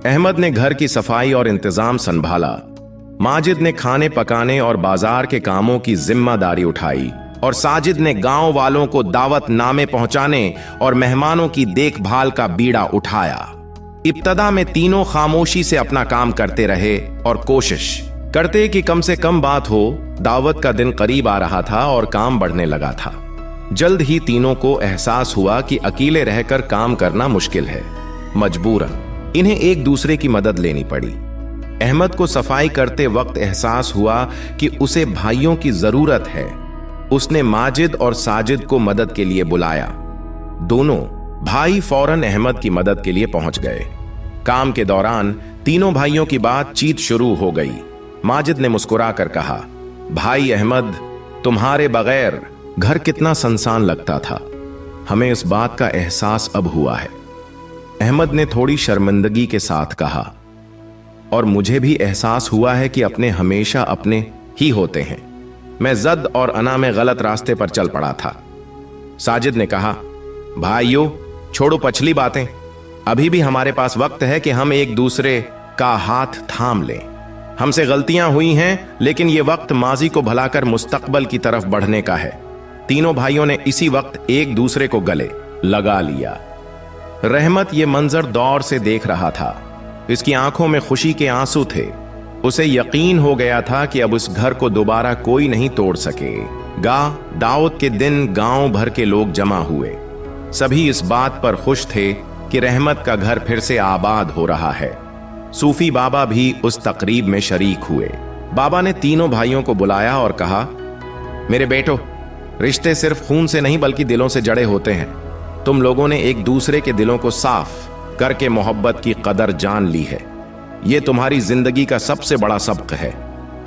अहमद ने घर की सफाई और इंतजाम संभाला। माजिद ने खाने पकाने और बाजार के कामों की जिम्मेदारी उठाई और साजिद ने गांव वालों को दावत नामे पहुंचाने और मेहमानों की देखभाल का बीड़ा उठाया। इब्तदा में तीनों खामोशी से अपना काम करते रहे और कोशिश करते कि कम से कम बात हो। दावत का दिन करीब आ रहा था और काम बढ़ने लगा था। जल्द ही तीनों को एहसास हुआ कि अकेले रहकर काम करना मुश्किल है। मजबूरन इन्हें एक दूसरे की मदद लेनी पड़ी। अहमद को सफाई करते वक्त एहसास हुआ कि उसे भाइयों की जरूरत है। उसने माजिद और साजिद को मदद के लिए बुलाया। दोनों भाई फौरन अहमद की मदद के लिए पहुंच गए। काम के दौरान तीनों भाइयों की बातचीत शुरू हो गई। माजिद ने मुस्कुराकर कहा, भाई अहमद, तुम्हारे बगैर घर कितना सुनसान लगता था। हमें इस बात का एहसास अब हुआ है। अहमद ने थोड़ी शर्मिंदगी के साथ कहा, और मुझे भी एहसास हुआ है कि अपने हमेशा अपने ही होते हैं। मैं जद और अना में गलत रास्ते पर चल पड़ा था। साजिद ने कहा, भाइयों, छोड़ो पछली बातें। अभी भी हमारे पास वक्त है कि हम एक दूसरे का हाथ थाम लें। हमसे गलतियां हुई हैं, लेकिन यह वक्त माजी को भुलाकर मुस्तकबल की तरफ बढ़ने का है। तीनों भाइयों ने इसी वक्त एक दूसरे को गले लगा लिया। रहमत ये मंजर दौर से देख रहा था। इसकी आंखों में खुशी के आंसू थे। उसे यकीन हो गया था कि अब उस घर को दोबारा कोई नहीं तोड़ सकेगा। दावत के दिन गांव भर के लोग जमा हुए। सभी इस बात पर खुश थे कि रहमत का घर फिर से आबाद हो रहा है। सूफी बाबा भी उस तकरीब में शरीक हुए। बाबा ने तीनों भाइयों को बुलाया और कहा, मेरे बेटो, रिश्ते सिर्फ खून से नहीं बल्कि दिलों से जड़े होते हैं। तुम लोगों ने एक दूसरे के दिलों को साफ करके मोहब्बत की कदर जान ली है। ये तुम्हारी जिंदगी का सबसे बड़ा सबक है।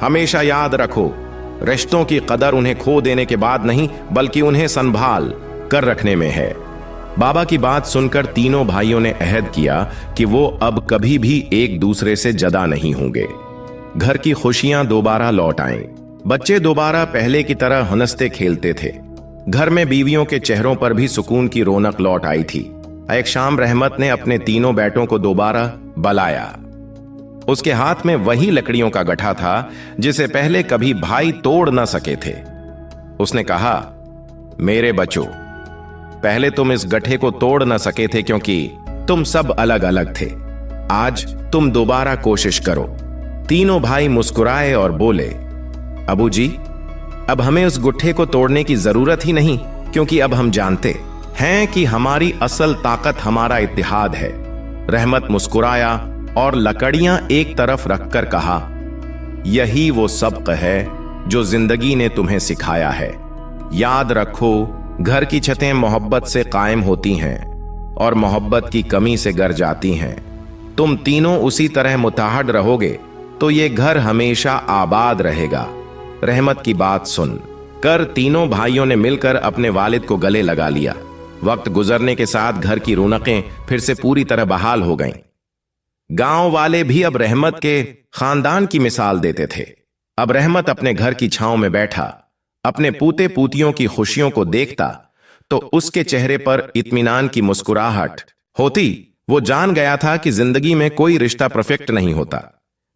हमेशा याद रखो, रिश्तों की कदर उन्हें खो देने के बाद नहीं, बल्कि उन्हें संभाल कर रखने में है। बाबा की बात सुनकर तीनों भाइयों ने अहद किया कि वो अब कभी भी एक दूसरे से जुदा नहीं होंगे। घर की खुशियां दोबारा लौट आईं। बच्चे दोबारा पहले की तरह हंसते खेलते थे। घर में बीवियों के चेहरों पर भी सुकून की रौनक लौट आई थी। एक शाम रहमत ने अपने तीनों बेटों को दोबारा बुलाया। उसके हाथ में वही लकड़ियों का गट्ठा था जिसे पहले कभी भाई तोड़ न सके थे। उसने कहा, मेरे बच्चों, पहले तुम इस गट्ठे को तोड़ न सके थे क्योंकि तुम सब अलग अलग थे। आज तुम दोबारा कोशिश करो। तीनों भाई मुस्कुराए और बोले, अबू जी, अब हमें उस गुट्ठे को तोड़ने की जरूरत ही नहीं, क्योंकि अब हम जानते हैं कि हमारी असल ताकत हमारा इत्तेहाद है। रहमत मुस्कुराया और लकड़ियां एक तरफ रखकर कहा, यही वो सबक है जो जिंदगी ने तुम्हें सिखाया है। याद रखो, घर की छतें मोहब्बत से कायम होती हैं और मोहब्बत की कमी से गर जाती हैं। तुम तीनों उसी तरह मुताहद रहोगे तो ये घर हमेशा आबाद रहेगा। रहमत की बात सुन कर तीनों भाइयों ने मिलकर अपने वालिद को गले लगा लिया। वक्त गुजरने के साथ घर की रौनकें फिर से पूरी तरह बहाल हो गईं। गांव वाले भी अब रहमत के खानदान की मिसाल देते थे। अब रहमत अपने घर की छांव में बैठा अपने पूते पूतियों की खुशियों को देखता तो उसके चेहरे पर इत्मीनान की मुस्कुराहट होती। वो जान गया था कि जिंदगी में कोई रिश्ता परफेक्ट नहीं होता,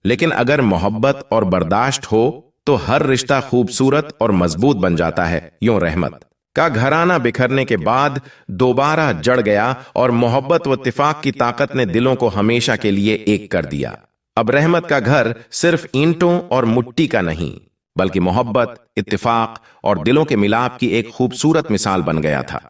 लेकिन अगर मोहब्बत और बर्दाश्त हो तो हर रिश्ता खूबसूरत और मजबूत बन जाता है। यूं रहमत का घराना बिखरने के बाद दोबारा जड़ गया और मोहब्बत व इत्तेफाक की ताकत ने दिलों को हमेशा के लिए एक कर दिया। अब रहमत का घर सिर्फ ईंटों और मिट्टी का नहीं, बल्कि मोहब्बत, इत्तेफाक और दिलों के मिलाप की एक खूबसूरत मिसाल बन गया था।